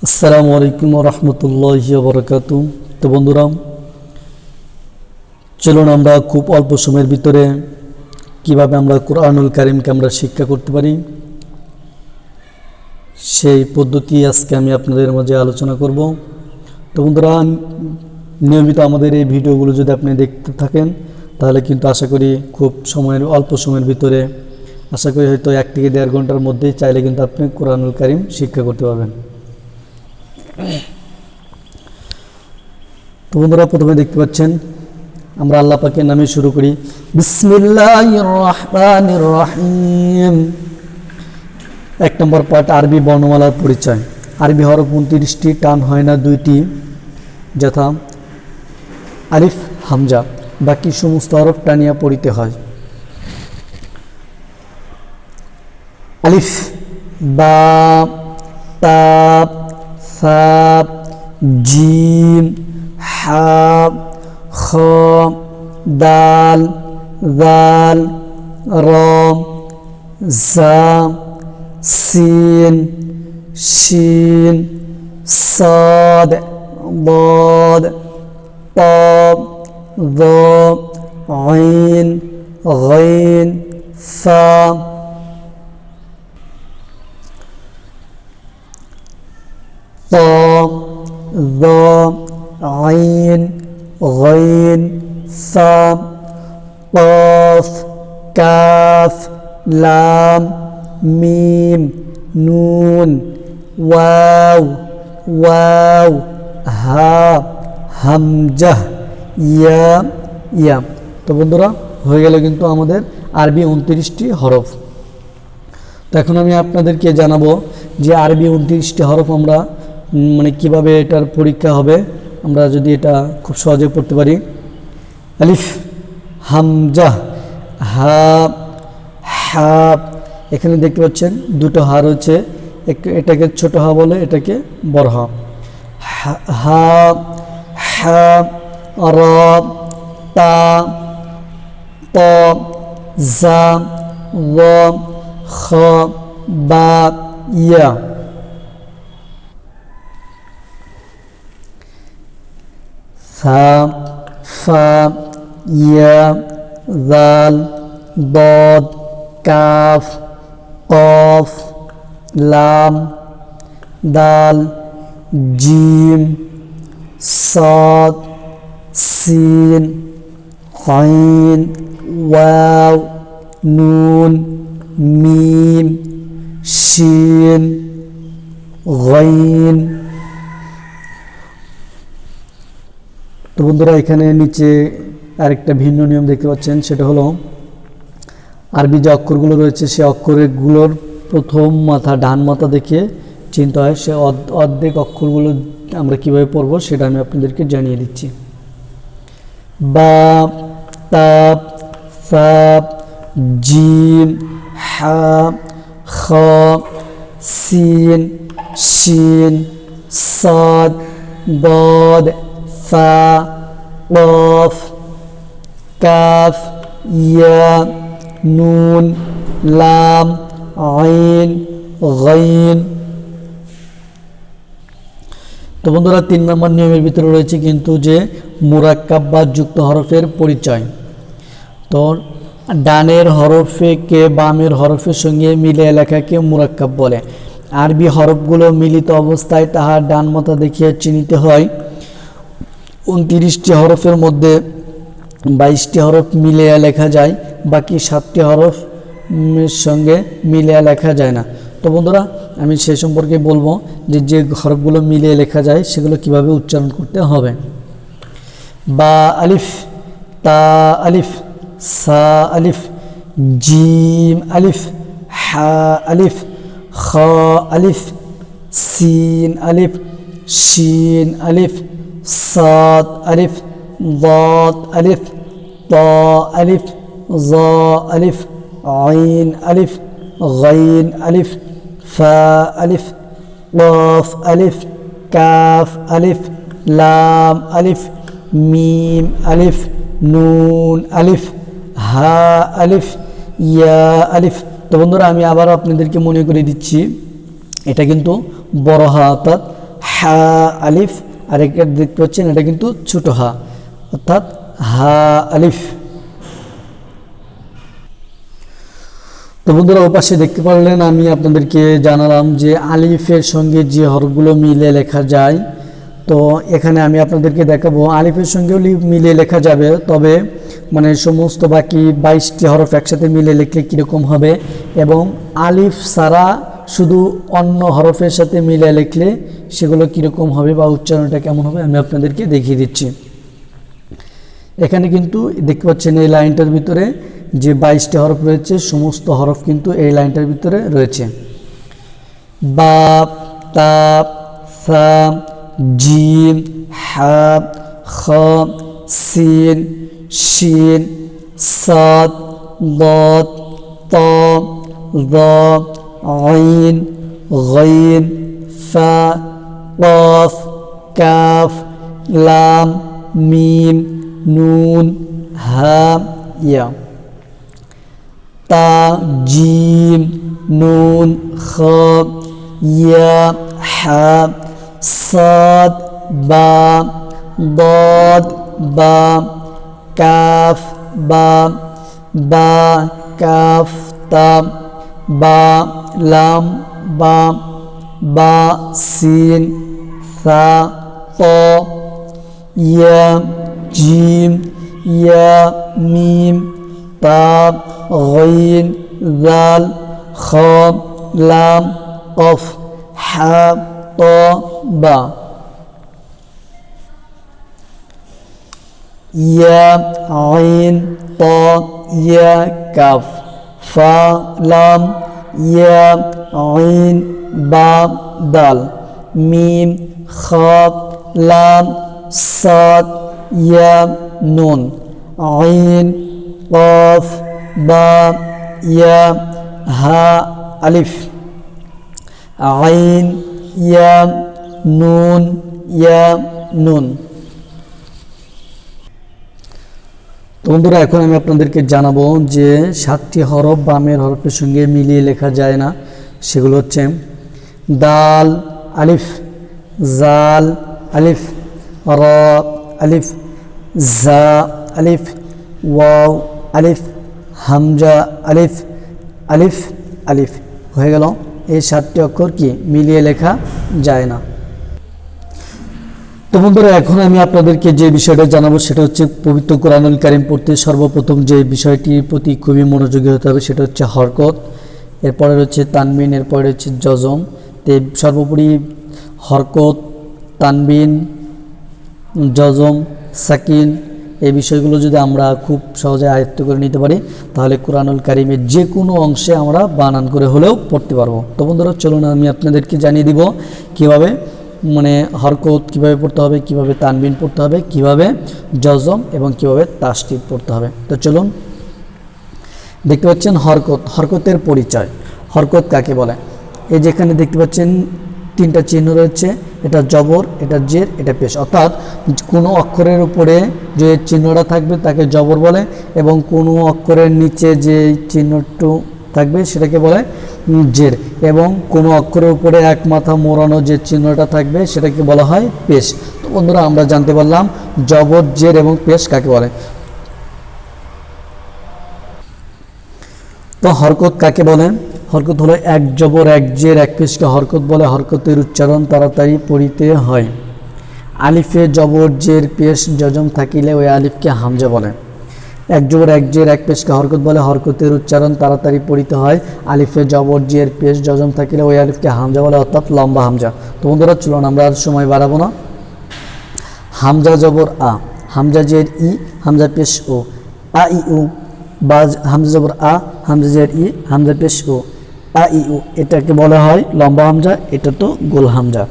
আসসালামু আলাইকুম ওয়া রাহমাতুল্লাহি ওয়া বারাকাতুহু। তো বন্ধুরা, চলুন আমরা খুব অল্প সময়ের ভিতরে কিভাবে আমরা কোরআনুল কারীমকে আমরা শিক্ষা করতে পারি সেই পদ্ধতি আজকে আমি আপনাদের মাঝে আলোচনা করব। তো বন্ধুরা, নিয়মিত আমাদের এই ভিডিওগুলো যদি আপনি দেখতে থাকেন তাহলে কিন্তু আশা করি খুব অল্প সময়ের ভিতরে আশা করি হয়তো 1 থেকে 1.5 ঘন্টার মধ্যেই চাইলে কিন্তু আপনি কোরআনুল কারীম শিক্ষা করতে পারবেন। তো বন্ধুরা, প্রথমে দেখতে পাচ্ছেন আমরা আল্লাহ পাকের নামে শুরু করি। বিসমিল্লাহির রহমানির রহিম। 1 নম্বর পাঠ, আরবি বর্ণমালার পরিচয়। আরবি হরফ 29টি, টান হয় না 2টি, যথা আলিফ, হামজা। বাকি সমস্ত হরফ টানিয়া পড়িতে হয়। আলিফ, বা, তা, সা, জিম, হা, খ, দাল, যাল, র, জা, সিন, শিন, সাদ, দাদ, তা, য, আইন, গাইন, ফা। তা, য, আইন, গাইন, ফা, কাফ, কাফ, লাম, মিম, নুন, ওয়াও, ওয়াও, হা, হামজা, ইয়া, ইয়া। তো বন্ধুরা, হয়ে গেল কিন্তু আমাদের আরবি 29টি হরফ। তো এখন আমি আপনাদেরকে জানাবো যে আরবি 29টি হরফ আমরা কিভাবে এটার পরীক্ষা হবে, আমরা যদি এটা খুব সহজে পড়তে পারি। আলিফ, হামজা, হা, হা। এখানে দেখতে পাচ্ছেন দুটো হা রয়েছে, এটাকে ছোট হা বলে, এটাকে বড় হা। হা, হা, র, তা, ত, জা, ল, খ, বা, ইয়া। সা, ফা, ইয়া, জাল, দদ, কাফ, কফ, লাম, দাল, জিম, সাদ, সিন, আইন, ওয়াও, নুন, মিম, শিন, গাইন। তো বন্ধুরা, এখানে নিচে আরেকটা ভিন্ন নিয়ম দেখতে পাচ্ছেন, সেটা হলো আরবি যে অক্ষরগুলো রয়েছে সে অক্ষরগুলোর প্রথম মাথা, ডান মাথা দেখে চিনতে হয়। সে অর্ধেক অক্ষরগুলো আমরা কিভাবে পড়ব সেটা আমি আপনাদেরকে জানিয়ে দিচ্ছি। বা, তা, সা, জিম, হা, খ, সিন, শিন, সাদ, দাদ, ফা, কফ, কাফ, ইয়া, নুন, লাম, আইন, গাইন। তো বন্ধুরা, 3 নম্বর নিয়মের ভিতরে রয়েছে কিন্তু যে মুরাক্কাব বা যুক্ত হরফের পরিচয়। তো ডানের হরফকে বামের হরফের সঙ্গে মিলিয়ে লেখাকে মুরাক্কাব বলে। আরবি হরফগুলো মিলিত অবস্থায় তাহার ডান মাথা দেখিয়ে চিনিতে হয়। 29টি হরফের মধ্যে 22টি হরফ মিলিয়ে লেখা যায়, বাকি 7টি হরফ সঙ্গে মিলিয়ে লেখা যায় না। তো বন্ধুরা, আমি সে সম্পর্কে বলবো যে যে হরফগুলো মিলিয়ে লেখা যায় সেগুলো কিভাবে উচ্চারণ করতে হবে। বা আলিফ, তা আলিফ, সা আলিফ, জিম আলিফ, হা আলিফ, খ আলিফ, সিন আলিফ, শিন আলিফ, সাদ আলিফ, দাদ আলিফ, তা আলিফ, জা আলিফ, আইন আলিফ, গাইন আলিফ, ফা আলিফ, কফ আলিফ, কাফ আলিফ, লাম আলিফ, মিম আলিফ, নুন আলিফ, হা আলিফ, ইয়া আলিফ। তো বন্ধুরা, আমি আবার আপনাদেরকে মনে করে দিচ্ছি, এটা কিন্তু বড় হা অর্থাৎ হা আলিফ, আর একটা দেখতে পাচ্ছেন এটা কিন্তু ছোট হা, অর্থাৎ হা আলিফ। তো বন্ধুরা ওপাশে দেখতে পারলেন আমি আপনাদেরকে জানালাম যে আলিফের সঙ্গে যে হরফগুলো মিলে লেখা যায়। তো এখানে আমি আপনাদেরকে দেখাবো আলিফের সঙ্গেও মিলে লেখা যাবে, তবে মানে সমস্ত বাকি 22টি হরফ একসাথে মিলে লিখলে কীরকম হবে, এবং আলিফ ছাড়া শুধু অন্য হরফের সাথে মিলে লিখলে সেগুলো কীরকম হবে বা উচ্চারণটা কেমন হবে আমি আপনাদেরকে দেখিয়ে দিচ্ছি। এখানে কিন্তু দেখতে পাচ্ছেন এই লাইনটার ভিতরে যে 22টি হরফ রয়েছে, সমস্ত হরফ কিন্তু এই লাইনটার ভিতরে রয়েছে। বা, তা, সা, জিম, হা, খ, সিন, শিন, সাদ, দাদ, তা, যা, আইন, গাইন, ফা, কাফ, কাফ, লাম, মিম, নুন, হা, ইয়া। তা, জিম, নুন, খ, ইয়া, হা, সাদ, বা, দাদ, বা, কাফ, বা, কাফ, তা, বা, লাম, বা, সিন, সা, ত, ইয়া, জিম, ইয়া, মিম, তা, গাইন, জাল, খ, লাম, কফ, হা, ত, বা। ইয়া, আইন, ত, ইয়া, কাফ, ফা, লাম, ইয়া, আইন, বা, দাল, মিম, খ, লাম, সাদ, ইয়া, নুন, আইন, কফ, বা, ইয়া, হা, আলিফ, আইন, ইয়া, নুন, ইয়া, নুন। তো বন্ধুরা এখন আমি আপনাদেরকে জানাবো যে 7টি হরফ বামের হরফের সঙ্গে মিলিয়ে লেখা যায় না, সেগুলো হচ্ছে দাল আলিফ, জাল আলিফ, র আলিফ, জা আলিফ, ওয়াও আলিফ, হামজা আলিফ, আলিফ আলিফ হয়ে গেল। এই 7টি অক্ষর কি মিলিয়ে লেখা যায় না। তো বন্ধুরা এখন আমি আপনাদেরকে যে বিষয়টা জানাবো সেটা হচ্ছে পবিত্র কোরআনুল কারীম পড়তে সর্বপ্রথম যে বিষয়টির প্রতি খুবই মনোযোগী হতে হবে সেটা হচ্ছে হরকত, এরপরে হচ্ছে তানবিন, এরপরে হচ্ছে জজম। তো সর্বোপরি হরকত, তানবিন, জজম, সাকিন এই বিষয়গুলো যদি আমরা খুব সহজে আয়ত্ত করে নিতে পারি তাহলে কোরআনুল কারীমের যে কোনো অংশে আমরা বানান করে হলেও পড়তে পারবো। তো বন্ধুরা চলুন আমি আপনাদেরকে জানিয়ে দিব কিভাবে মানে হরকত কিভাবে পড়তে হবে, কিভাবে তানবিন পড়তে হবে, কিভাবে জজম এবং কিভাবে তাসদীদ পড়তে হবে। তো চলুন, দেখতে পাচ্ছেন হরকত, হরকতের পরিচয়। হরকত কাকে বলে? এই যেখানে দেখতে পাচ্ছেন 3টা চিহ্ন রয়েছে, এটা জবর, এটা জের, এটা পেশ। অর্থাৎ কোনো অক্ষরের উপরে যে চিহ্নটা থাকবে তাকে জবর বলে, এবং কোনো অক্ষরের নিচে যে চিহ্নটু থাকবে সেটাকে বলে জের, এবং কোনো অক্ষরের উপরে এক মাথা মোড়ানো যে চিহ্নটা থাকবে সেটাকে বলা হয় পেশ। তো বন্ধুরা আমরা জানতে পারলাম জবর, জের এবং পেশ কাকে বলে। তো হরকত কাকে বলে? হরকত হলো এক জবর, এক জের, এক পেশকে হরকত বলে। হরকতের উচ্চারণ তাড়াতাড়ি পড়িতে হয়। আলিফে জবর, জের, পেশ, জজম থাকিলে ওই আলিফকে হামজা বলে। এক জবর, এক জের, এক পেশকে হরকত বলে। হরকতের উচ্চারণ তাড়াতাড়ি পড়িতে হয়। আলিফে জবর, জের, পেশ, জজম থাকিলে ওই আলিফকে হামজা বলে, অর্থাৎ লম্বা হামজা। তো বন্ধুরা চলুন আমরা আর সময় বাড়াবো না। হামজা জবর আ, হামজা জের ই, হামজা পেশ ও, আ ই উ। বা হামজা জবর আ, হামজা জের ই, হামজা পেশ ও, আ ই উ, এটাকে বলা হয় লম্বা হামজা, এটা তো গোল হামজা।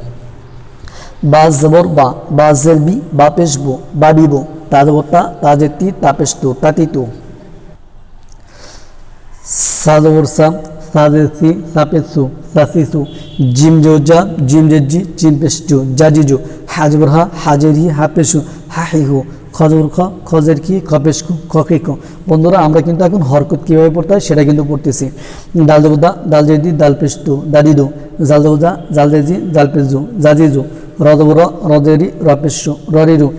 বা জবর বা, বা জের বি, বা পেশ বো, বা বিবো। তা জবর তা, তা জের তি, তা পেশ তু, তাতি তু। সা জবর সা, সা জের সি, সা পেশ সু, সা সি সু। জিম জো জা, জিম জের জি, জিম পেশ জু, জা জি জু। হা জবর হা, হা জের হি, হা পেশ হু, হা হি হু। খ জবর খ, খ জের কি, খ পেশ খু, খ খি খু। বন্ধুরা আমরা কিন্তু এখন হরকত কীভাবে পড়তে হয় সেটা কিন্তু পড়তেছি। দাল জবর দা, দাল জের দি, দাল পেশ তু, দাদি দু। জাল জবর জা, জাল জের জি, জাল পেশ জু, জা জি জু। রদবর রদেরি রপেশু ররিরু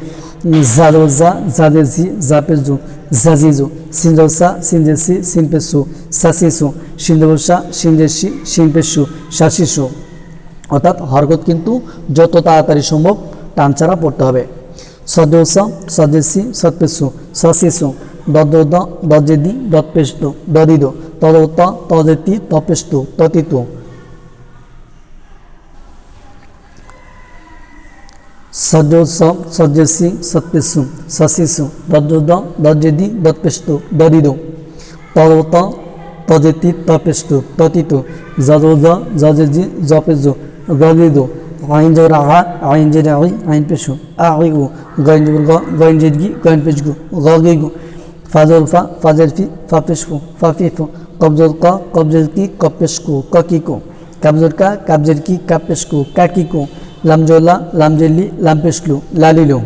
জাদোজা জাদেজি জাপেজু জাজিজু সিনজসা সিনজেসি সিনপেসু সাসিসু সিনদবসা সিনজেসি সিনপেসু শাসিসু। অর্থাৎ হরকত কিন্তু যত তাড়াতাড়ি সম্ভব টান ছাড়া পড়তে হবে। সদোসা সদেসি সৎপেসু সসিসু দদ দজেদি দৎপেস্তু দদিদু তদত তদেতি তপেস্তু ততিতু। সদোস সজেসি সৎপেসু সসিসু দদ দজেদি দৎপেস্তু দদিদু তদত তজেতি তপেস্তু ততিতু জজোজ জজেজি জপেজু গদিদু আইন জোর আইন জের আইন পেশু আইউ গইন জোর গইন জেরগি গইন পেশগু গগিগু ফাজর ফা ফাজর ফি ফাফেশফু ফাফিফু কবজর ক কবজর কি কপেশকু ককিকু কাবজর কা কাবজর কি কাপেশকু কাকিকু লামজোলা লামজেলি লামপেশলু লালিলু।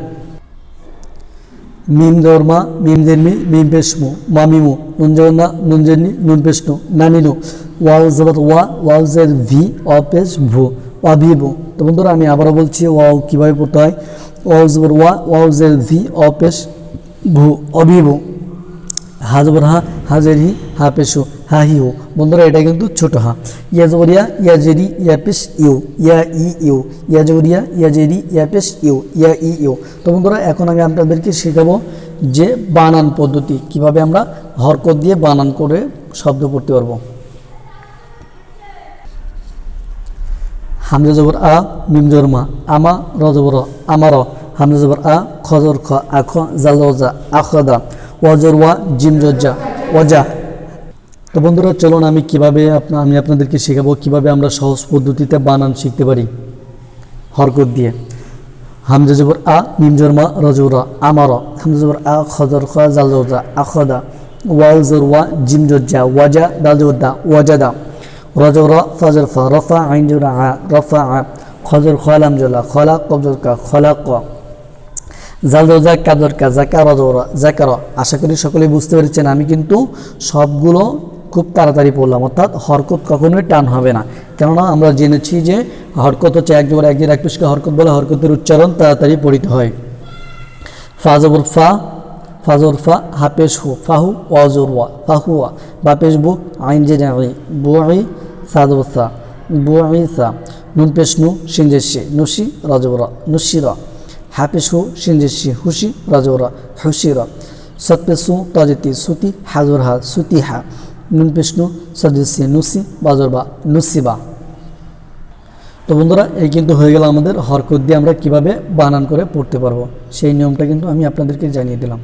মিম দরমা মিম জেরমি মিম পেশমু মামিমু নুনজনা নুনজেনি নুন পেশলু নানিলু ওয়াও জবর ওয়াও জের ভি অপেশ ভু অভিভু। তো বন্ধুরা আমি আবারও বলছি ওয়াও কীভাবে পড়তে হয়। ওয়াও জবর ওয়াও জের ভি অপেশ ভু অভিভু। হা জবর হাজের হি হা পেশু হা হি হু। বন্ধুরা এটা কিন্তু ছোট হা। ইয়া জবরিয়া ইয়া জেরি ইয়া পেশ ইউ ইয়া ইউ ইয়া জবরিয়া ইয়া জেরি ইয়া পেশ ইউ ইয়া ইউ। তো বন্ধুরা এখন আমি আপনাদেরকে শেখাবো যে বানান পদ্ধতি, কিভাবে আমরা হরকত দিয়ে বানান করে শব্দ পড়তে পারবো। হামজা জবর আ মিম জবর মা আমা র জবর আমার হামজা জবর আ খ জবর খ আখ জাল জা আখদা ওয়াজর ওয়া জিম জজ্জা ওয়াজা। তো বন্ধুরা চলুন আমি আপনাদেরকে শেখাবো কিভাবে আমরা সহজ পদ্ধতিতে বানান শিখতে পারি হরকত দিয়ে। হামজা জবর আ মিম জবর মা র জবর আমার হামজা জবর আ খ জবর খ জাল জা আখদা ওয়াজর ওয়া জিম জজ্জা ওয়াজা দাল জবর দা ওয়াজাদা রজর ফজর ফ রফা আইন জোর আ রফা আ খজর খলাম জোলা খলা কবজর কা খলা ক জালদা কাবজর কা জাকা রজর জাকার। আশা করি সকলেই বুঝতে পেরেছেন। আমি কিন্তু সবগুলো খুব তাড়াতাড়ি পড়লাম, অর্থাৎ হরকত কখনোই টান হবে না, কেননা আমরা জেনেছি যে হরকত হচ্ছে এক জবর এক জের এক পেশকে হরকত বলে, হরকতের উচ্চারণ তাড়াতাড়ি পড়িতে হয়। ফাজবর ফা ফাজর ফা হাপেশ হু ফাহু ওয়াজর ওয়া ফাহুয়া বাপেশ বু আইন জে বুই সাদবসা বুইসা নুন পেশ নু সিনজেসি নুসি রাজবরা নুসিরা হাপেশ হু সিনজেসি হুসি রাজবরা হুসিরা সৎপেশু তজেতি সুতি হাজর হা সুতি হা নুন পেশ নু সজেসি নুসি বাজরবা নুসিবা। তো বন্ধুরা এই কিন্তু হয়ে গেল আমাদের হরকত দিয়ে আমরা কিভাবে বানান করে পড়তে পারবো, সেই নিয়মটা কিন্তু আমি আপনাদেরকে জানিয়ে দিলাম।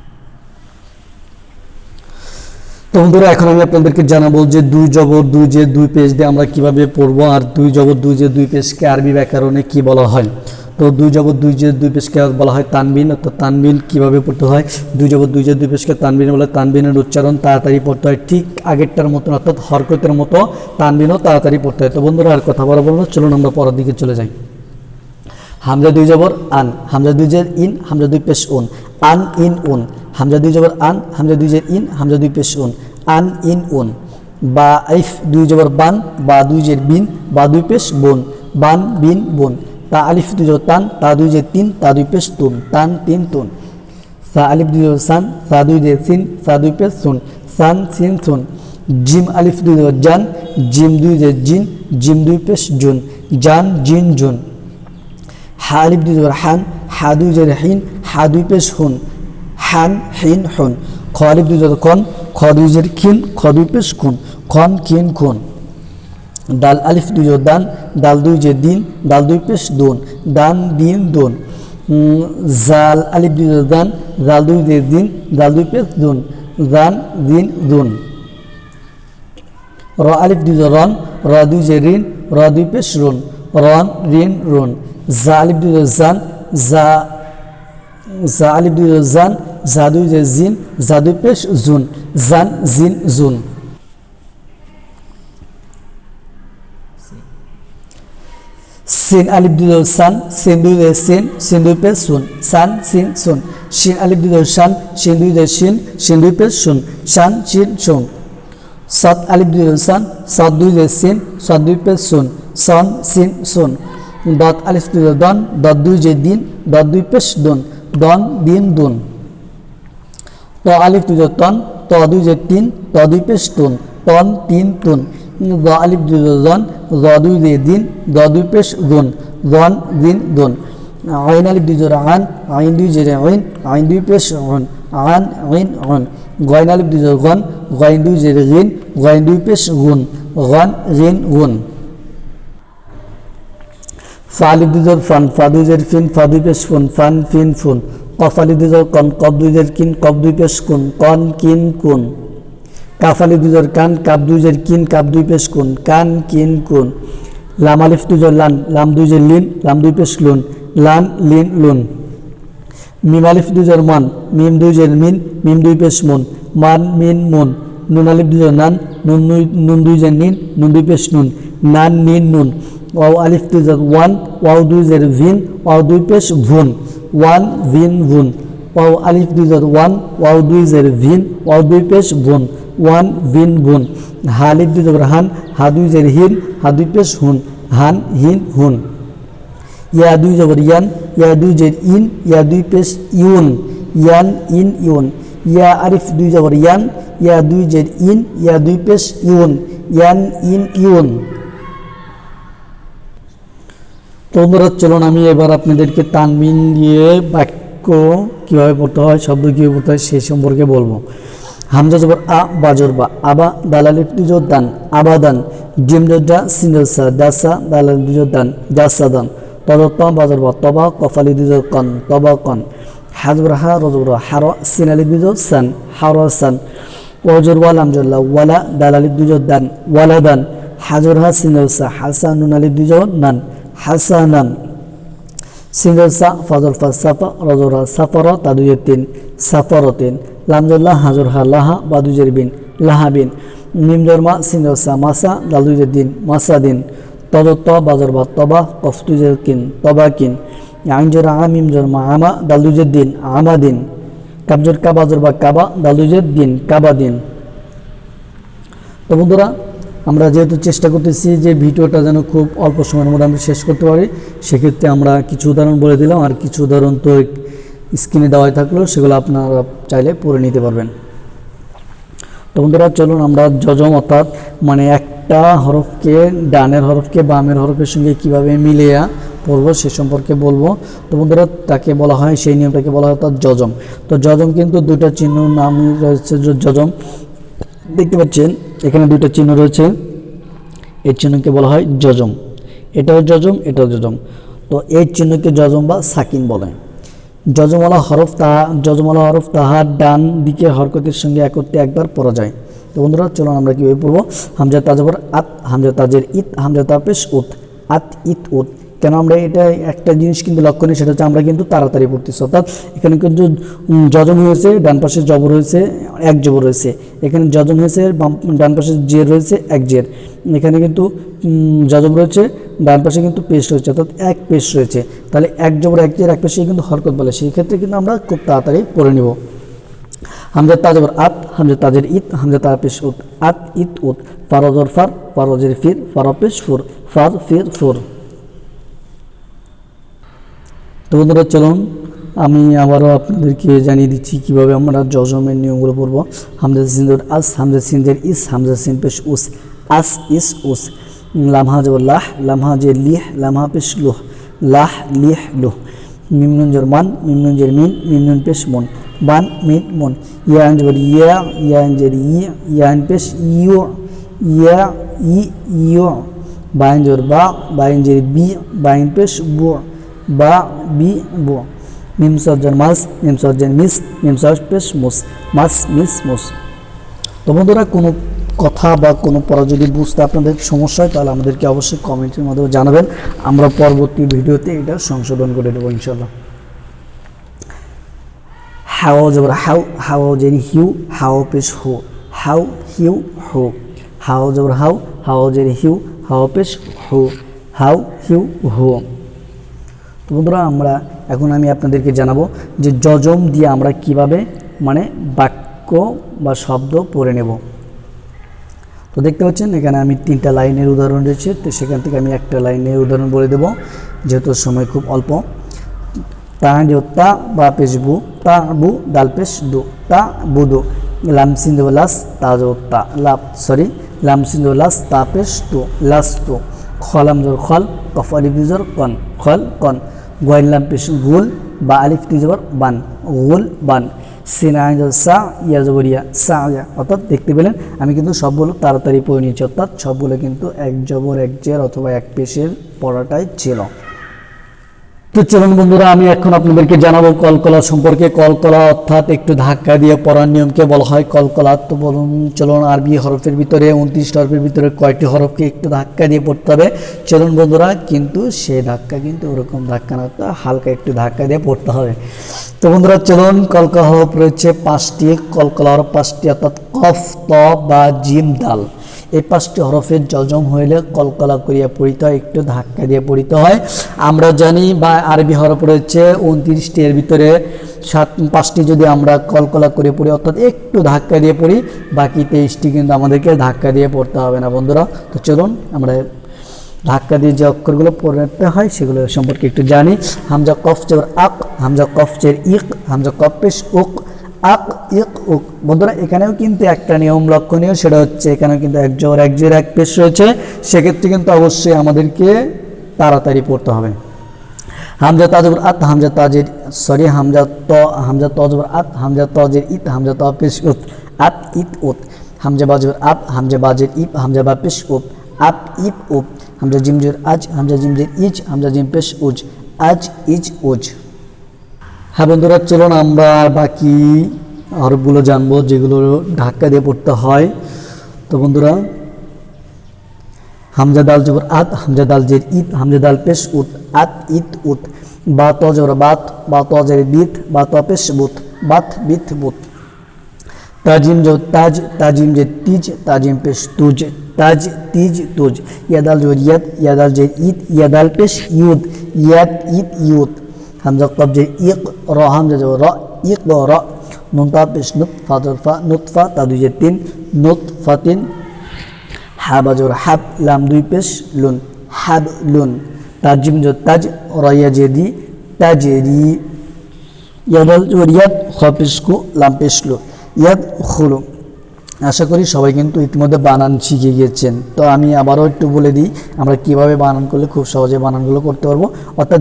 তো বন্ধুরা এখন আমি আপনাদেরকে জানাবো যে দুই জবর দুই জে দুই পেশ দিয়ে আমরা কিভাবে পড়বো, আর দুই জবর দুই জে দুই পেশকে আরবি ব্যাকরণে কি বলা হয়। তো দুই জবর দুই জে দুই পেশকে বলা হয় তানবিন। তো তানবিন কিভাবে পড়তে হয়, দুই জবর দুই জে দুই পেশকে তানবিন বলে। তানবিনের উচ্চারণ তাড়াতাড়ি পড়তে হয়, ঠিক আগেরটার মতন, অর্থাৎ হরকতের মতো তানবিনও তাড়াতাড়ি পড়তে হয়। তো বন্ধুরা আর কথা বলা বলবো, চলুন আমরা পরের দিকে চলে যাই। হামজা দুই জবর আন, হামজা দুই জের ইন, হামজা দুই পেশ উন, আন ইন উন। হামজা দুই জবর আন, হামজা দুই জের ইন, হামজা দুই পেশ উন, আন ইন উন। বা আইফ দুই জবর বান, বা দুই জের বিন, বা দুই পেশ বোন, বান বিন বোন। তা আলিফ দুই জবর তান, তা দুই জের তিন, তা দুই পেশ তুন, তান তিন তুন। সা আলিফ দুই জবর সান, সা দুই জের সিন, সা দুই পেশ সুন, সান সিন সুন। জিম আলিফ দুই জবর জান, জিম দুই জের জিন, জিম দুই পেশ জুন, জান জিন জুন। হা আলিফ দুই জবর হান, হা দুই জের হিন, হা দুই পেশ হুন, হান হিন হুন। খ আলিফ দুই জবর খন, খ দুই জের খিন, খ দুই পেশ খুন, খন খিন খুন। দাল আলিফ দুই জবর দান, দাল দুই জের দিন, দাল দুই পেশ দোন, দান দিন দোন। জাল আলিফ দুই জবর দান, জাল দুই জের দিন, দাল দুই পেশ দোন, দান দিন দোন। র আলিফ দুই জবর রন, র দুই জের ঋণ, র দুই পেশ রন, রন ঋণ রন। জা আলিফ দুই জবর জান, জা আলিফ দুই জবর জান, জা দুই জের জিন, জা দুই পেশ জুন, জান জিন জুন। সিন আলিফ দুই জবর সান, সিন দুই জের সিন, সিন দুই পেশ সুন, সান সিন সুন। শিন আলিফ দুই জবর শান, শিন দুই জের শিন, শিন দুই পেশ সুন, শান শিন সুন। সাদ আলিফ দুই জবর সান, সাদ দুই জের সিন, সাদ দুই পেশ সুন, সন সিন সুন। দত আলিফ দুই দন, দত দুই যে দিন, দত দুই পেশ দুন, দন দিন দুন। ত আলিফ দুই তন, ত দুই যে তিন, ত দুই পেশ তুন, তন তিন তুন। দ আলিফ দুই জন, দ দুই যে দিন, দ দুই পেশ দুন, দন দিন দুন। আইন আলিফ দুই জোর আন, আইন দুই জেরে আইন, আইন দুই পেশ অন, আন আইন অন। গয়ন আলিফ দুই জোর গন, গয়ন দুই জেরে গিন, গয়ন দুই পেশ গুন, গন গিন গুন। ফা আলিফ দুই জোর ফান, ফা দুই জের ফিন, ফা দুই পেশ ফুন, ফান ফিন ফুন। কফ আলিফ দুই জোর কন, কফ দুই জের কিন, কফ দুই পেশ কুন, কন কিন কুন। কাফ আলিফ দুই জোর কান, কাপ দুই জের কিন, কাপ দুই পেশ কুন, কান কিন কুন। লাম আলিফ দুই জোর লান, লাম দুই জের লিন, লাম দুই পেশ লুন, লান লিন লুন। মিম আলিফ দুই জের মান, মিম দুই জের মিন, মিম দুই পেশ মুন, মান মিন মুন। নুন আলিফ দুই জের নান, নুন দুই জের নিন, নুন দুই পেশ নুন, নান নিন নুন। ওয়াও আলিফ দুই জের ওয়ান, ওয়াও দুই জের ভিন, ওয়াও দুই পেশ ভুন, ওয়ান ভিন ভুন। ওয়াও আলিফ দুই জের ওয়ান, ওয়াও দুই জের ভিন, ওয়াও দুই পেশ ভুন, ওয়ান ভিন ভুন। হা আলিফ দুই জের হান, হা দুই জের হিন, হা দুই পেশ হুন, হান হিন হুন। ইয়া দুই জবর ইয়ান, ইয়া দুই জের ইন, ইয়া দুই পেশ ইউন, ইয়ান ইন ইউন। ইয়া আলিফ দুই জবর ইয়ান, ইয়া দুই জের ইন, ইয়া দুই পেশ ইউন, ইয়ান ইন ইউন। তো বন্ধুরা চলুন আমি এবার আপনাদেরকে তানবিন দিয়ে বাক্য কীভাবে পড়তে হয়, শব্দ কীভাবে পড়তে হয় সে সম্পর্কে বলবো। হামজা জবর আ, বাজর বা, আবা, দালালিফ দুজোর দান, আবাদান। জিম জা, সিনসা, দাসা, দালালিফ দুজোর দান, দাসাদান। তদত্ত বাজর বা, তবা, কফালি দুজোর কন, তবা কন। হাজবর হা, রজবর হার, সিনালি দুজোর সান, হার সান। ওজর ওয়াল আমজল্লা, ওয়ালা, দালালিফ দুজোর দান, ওয়ালাদান। হাজর হা, সিনসা, হাসা, নুনালিফ দুজোর নান, হাসানান। সিনসা, ফজর ফা, সাফা, রজর হা, সাফর, তাদুজের তিন, সাফরতিন। লামজল্লা, হাজর হা, লাহা, বাদুজের বিন, লাহাবিন। মিম জর্মা, সিনসা, মাসা, দালুজের দিন, মাসাদিন। তদত্ত বাজর বা, তবা, কফতুজের কিন, তবাকিন। আইন জোর আ, মিম জর্মা আমা, দালুজের দিন, আমাদিন। কাবজর কা, বাজর বা, কাবা, দালুজের দিন, কাবাদিন। তো বন্ধুরা আমরা যেহেতু চেষ্টা করতেছি যে ভিডিওটা যেন খুব অল্প সময়ের মধ্যে আমরা শেষ করতে পারি, সেক্ষেত্রে আমরা কিছু উদাহরণ বলে দিলাম, আর কিছু উদাহরণ তো স্ক্রিনে দেওয়াই থাকলো, সেগুলো আপনারা চাইলে পড়ে নিতে পারবেন। তো বন্ধুরা চলুন আমরা যজম অর্থাৎ মানে একটা হরফকে, ডানের হরফকে বামের হরফের সঙ্গে কীভাবে মিলিয়ে পড়বো সে সম্পর্কে বলবো। তো বন্ধুরা তাকে বলা হয়, সেই নিয়মটাকে বলা হয় অর্থাৎ যজম। তো যজম কিন্তু দুইটা চিহ্ন নামই রয়েছে। যজম দেখতে পাচ্ছেন এখানে দুইটা চিহ্ন রয়েছে, এই চিহ্নকে বলা হয় যজম। এটাও যজম, এটাও যজম। তো এই চিহ্নকে যজম বা সাকিন বলে। যজমওয়ালা হরফ তাহার ডান দিকের হরকতের সঙ্গে একত্রে একবার পড়া যায়। তো বন্ধুরা চলুন আমরা কীভাবে পড়বো। হামজা তাজবর আত, হামজা তাজের ইত, হামজা তাপেশ উত, আত ইত উত। কেন আমরা এটা একটা জিনিস কিন্তু লক্ষণীয়, সেটা হচ্ছে আমরা কিন্তু তাড়াতাড়ি পড়তেছি। অর্থাৎ এখানে কিন্তু যজম হয়েছে, ডান পাশে জবর হয়েছে, এক জবর রয়েছে। এখানে যজম হয়েছে, ডান পাশে জের রয়েছে, এক জের। এখানে কিন্তু যজম রয়েছে, ডান পাশে কিন্তু পেশ রয়েছে, অর্থাৎ এক পেশ রয়েছে। তাহলে এক জবর এক জের, এক পেশে কিন্তু হরকত বলে। সেই ক্ষেত্রে কিন্তু আমরা খুব তাড়াতাড়ি পড়ে নিব। হামজা তাজবর আত, হামজা তাজের ইত, হামজা তা পেশ উত, আত ইত উত। ফারজর ফার, ফারজের ফির, ফার পেশ ফুর, ফার ফির ফুর। তো বন্ধুরা চলুন আমি আবারও আপনাদেরকে জানিয়ে দিচ্ছি কীভাবে আমরা যজমের নিয়মগুলো পড়বো। হামজা সিনজের আস, হামজা সিনজের ইস, হামজা সিন পেশ উস, আস ইস উস। লামহা জবর লাহ, লামহা যে লিহ, লামহা পেশ লুহ, লাহ লিহ লুহ। মিম নুন জবর মান, মিম নুন জের মিন, মিম নুন পেশ মুন, বান মিন মুন। ইয়া জবর ইয়া, ইয়া জের ই, ইয়া পেশ ইউ, ইয়া ই ইউ। বাইন জবর বা, বাইন জের বি, বাইন পেশ বু, বা বি বু। মিম সজ্জন মাস, মিম সজ্জন মিস, মিম সজ পেশ মুস, মাস মিস মুস। তো বন্ধুরা কোনো কথা বা কোনো পড়া যদি বুঝতে আপনাদের সমস্যা হয় তাহলে আমাদেরকে অবশ্যই কমেন্টের মাধ্যমে জানাবেন, আমরা পরবর্তী ভিডিওতে এটা সংশোধন করে দেবো ইনশাল্লাহ। হাও জবর হাউ, হাও জের হিউ, হাও পেশ হু, হাউ হিউ হু। হাও জবর হাউ, হাও জের হিউ, হাও পেশ হু, হাউ হিউ হু। তো বন্ধুরা এখন আমি আপনাদেরকে জানাবো যে যজম দিয়ে আমরা কিভাবে মানে বাক্য বা শব্দ পড়ে নেব। তো দেখতে পাচ্ছেন এখানে আমি 3টা লাইনের উদাহরণ রয়েছে, তো সেখান থেকে আমি একটা লাইনের উদাহরণ বলে দেব যেহেতু সময় খুব অল্প। তা যে তা বা পেশ বু, তা বু দাল পেশ দু, তা বুদু, লাম সিন্ধু লাস তা জো তা লাভ সরি লাম সিন্ধু লাস তা পেশ তু লাস তু, খলাম জোর খল, কফ আলিফ জোর কন, খল কন, গোয়াইন লাম পেশ গুল বা আলিফ তি জবর বান, গুল বান, সিনা সা ইয়া জবরিয়া সা ইয়া। অর্থাৎ দেখতে পেলেন আমি কিন্তু সবগুলো তাড়াতাড়ি পড়ে নিয়েছি, অর্থাৎ সবগুলো কিন্তু এক জবর এক জের অথবা এক পেশের পড়াটাই ছিল। তো চলুন বন্ধুরা, আমি এখন আপনাদেরকে জানাবো কলকলা সম্পর্কে। কলকলা অর্থাৎ একটু ধাক্কা দিয়ে পড়ার নিয়মকে বলা হয় কলকলা। তো বলুন চলুন আরবি হরফের ভিতরে 29টা হরফের ভিতরে কয়টি হরফকে একটু ধাক্কা দিয়ে পড়তে হবে। চলুন বন্ধুরা, কিন্তু সেই ধাক্কা কিন্তু ওরকম ধাক্কা না, হালকা একটু ধাক্কা দিয়ে পড়তে হবে। তো বন্ধুরা চলুন, কলকলা হরফ রয়েছে 5টি, কলকলা হরফ 5টি অর্থাৎ কফ, ত বা জিম দাল। এই 5টি হরফের যজম হইলে কলকলা করিয়া পড়িতে হয়, একটু ধাক্কা দিয়ে পড়িতে হয়। আমরা জানি বা আরবি হরফ রয়েছে 29টি, এর ভিতরে 5টি যদি আমরা কলকলা করে পড়ি অর্থাৎ একটু ধাক্কা দিয়ে পড়ি, বাকি 23টি কিন্তু আমাদেরকে ধাক্কা দিয়ে পড়তে হবে না বন্ধুরা। তো চলুন আমরা ধাক্কা দিয়ে যে অক্ষরগুলো পড়তে হয় সেগুলো সম্পর্কে একটু জানি। হামজা কফ জের আক, হামজা কফ জের ইক, হামজা কফ পেশ উক, আক ইক উক। বন্ধুরা এখানেও কিন্তু একটা নিয়ম লক্ষণীয়, সেটা হচ্ছে এখানেও কিন্তু এক জবর এক জের এক পেশ রয়েছে, সেক্ষেত্রে কিন্তু অবশ্যই আমাদেরকে তাড়াতাড়ি পড়তে হবে। হামজা তাজবর আত, হামজা তাজের সরি হামজা তজবর আত, হামজা তজের ইত, হামজা ত পেশ উত, আত ইত উত, হামজা বাজবর আব, হামজা বাজের ইব, হামজা বা পেশ উপ, আপ ইব উপ, হামজা জিমজের আজ, হামজা জিমজের ইজ, হামজা জিম পেশ উজ, আজ ইজ উজ। হ্যাঁ বন্ধুরা চলুন আমরা বাকি হরফগুলো জানবো যেগুলো ধাক্কা দিয়ে পড়তে হয়। তো বন্ধুরা হামজা দাল জবর আত, হামজা দাল জের ইত, হামজা দাল পেশ উত, আত ইত উত, বা ত জবর বাত, বা ত জের বিত, বা ত পেশ বুত, বাত বিত বুত। তাজিম জবর তাজ, তাজিম জের তিজ, তাজিম পেশ তুজ, তাজ তিজ তুজ। ইয়াদাল জবর ইয়াদ, ইয়াদাল জের ইত, ইয়াদাল পেশ ইউদ, ইয়াদ ইত ইউদ। হামজা কফ জের ইক, র হামজা জবর র, ইক র, নুন তা পেশ নুত, ফা জবর ফা, নুতফা, তা দুই জের তিন, নুতফাতিন। হা বা জবর হাব, লাম দুই পেশ লুন, হাব লুন। তাজিম জবর তাজ, রয়া জেদি, তাজেরি। ইয়াদাল জবর ইয়াদ, খ পেশ কু, লাম পেশ লু, ইয়াদ খুলু। আশা করি সবাই কিন্তু ইতিমধ্যে বানান শিখে গিয়েছেন। তো আমি আবারও একটু বলে দিই আমরা কিভাবে বানান করলে খুব সহজে বানানগুলো করতে পারবো। অর্থাৎ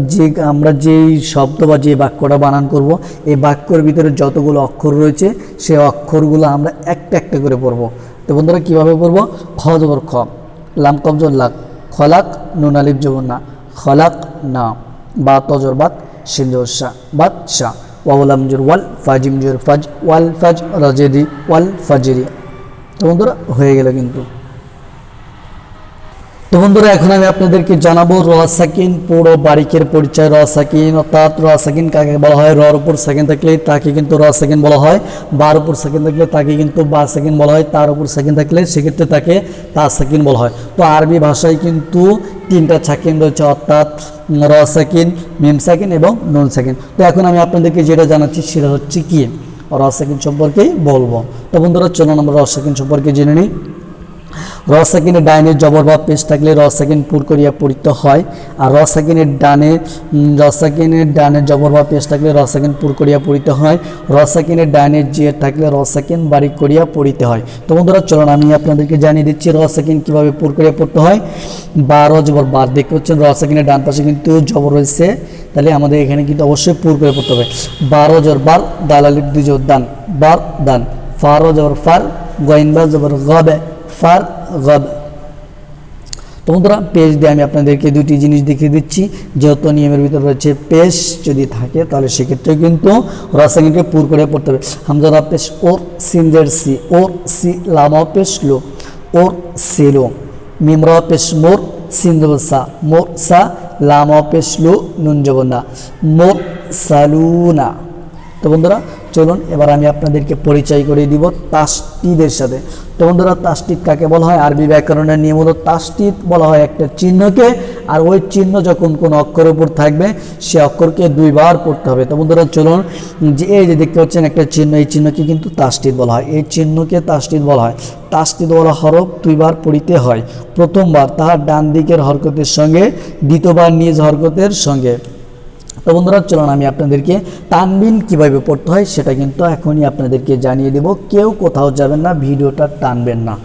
আমরা যেই শব্দ বা যে বাক্যটা বানান করব, এই বাক্যের ভিতরে যতগুলো অক্ষর রয়েছে সেই অক্ষরগুলো আমরা একটা একটা করে পড়বো। তো বন্ধুরা কীভাবে পড়বো? খ জবর খ, লাম কফ জবর লাক, খলাক, নুন আলিফ জবর না, খলাক না, বা ত জবর বাত, শিন জবর শা, বাত শা, ওয়ালাম জবর ওয়াল, ফাজিম জবর ফাজ, ওয়াল ফাজ, রাজেদি ওয়াল ফাজরি। তো বন্ধুরা হয়ে গেল কিন্তু। তো বন্ধুরা এখন আমি আপনাদেরকে জানাবো র সাকিন পুরো বারিকের পরিচয়। র সাকিন অর্থাৎ র সাকিন কাকে বলা হয়? রর উপর সাকিন থাকলে তাকে কিন্তু র সাকিন বলা হয়, বার উপর সাকিন থাকলে তাকে কিন্তু বা সাকিন বলা হয়, তার উপর সাকিন থাকলে সেক্ষেত্রে তাকে তা সাকিন বলা হয়। তো আরবি ভাষায় কিন্তু 3টা সাকিন রয়েছে, অর্থাৎ র সাকিন, মিম সাকিন এবং নুন সাকিন। তো এখন আমি আপনাদেরকে যেটা জানাচ্ছি সেটা হচ্ছে কি র সাকিন সম্পর্কেই বলবো। তো বন্ধুরা চলুন আমরা র সাকিন সম্পর্কে জেনে নিই। র সাকিনের ডাইনে জবর বা পেশ থাকলে র সাকিন পুর করিয়া পড়িতে হয়, আর র সাকিনের ডানে জবর বা পেশ থাকলে র সাকিন পুর করিয়া পড়িতে হয়। র সাকিনের ডাইনে জের থাকলে র সাকিন বারিক করিয়া পড়িতে হয়। তো বন্ধুরা চলুন আমি আপনাদেরকে জানিয়ে দিচ্ছি র সাকিন কীভাবে পুর করিয়া পড়তে হয়। বা র জবর বার, দেখতে পাচ্ছেন র সাকিনের ডান পাশে কিন্তু জবর রয়েছে, তাহলে আমাদের এখানে কিন্তু অবশ্যই পুর করে পড়তে হবে। বার জবর বার, দাল আলিফ দুই জবর দান, বার দান। ফার জবর ফার, গইন বা জবর গবে, ফার গব। তো বন্ধুরা পেশ দিয়ে আমি আপনাদেরকে 2টি জিনিস দেখিয়ে দিচ্ছি। যেহেতু নিয়মের ভিতরে রয়েছে পেশ যদি থাকে তাহলে সেক্ষেত্রে কিন্তু র সাকিনকে পুর করে পড়তে হবে। হামজা রা পেশ ওর, সিনজের সি, ওর সি, লামা পেশ লো, ওর সেলো। মিম র পেশ মোর, সিন জবর সা, মোর সা, লামা পেশ লো, নুন জবর না, মোর সালুনা। তো বন্ধুরা চলুন এবার আমি আপনাদেরকে পরিচয় করে দিব তাসদিদের সাথে। তো বন্ধুরা তাসদিদ কাকে বলা হয়? আরবি ব্যাকরণের নিয়ম হলো তাসদিদ বলা হয় একটা চিহ্নকে আর ওই চিহ্ন যখন কোন অক্ষরের উপর থাকবে সে অক্ষরকে দুইবার পড়তে হবে। তো বন্ধুরা চলুন, যে এই যে দেখতে পাচ্ছেন একটা চিহ্ন, এই চিহ্নকে কিন্তু তাসদিদ বলা হয়, এই চিহ্নকে তাসদিদ বলা হয়। তাসদিদ বলা হরফ দুইবার পড়িতে হয়, প্রথমবার তাহার ডান দিকের হরকতের সঙ্গে, দ্বিতীয়বার নিজ হরকতের সঙ্গে। তো বন্ধুরা চলুন আমি আপনাদেরকে তানবিন কিভাবে পড়তে হয় সেটা কিন্তু এখনই আপনাদেরকে জানিয়ে দেব। কেউ কোথাও যাবেন না, ভিডিওটা টানবেন না।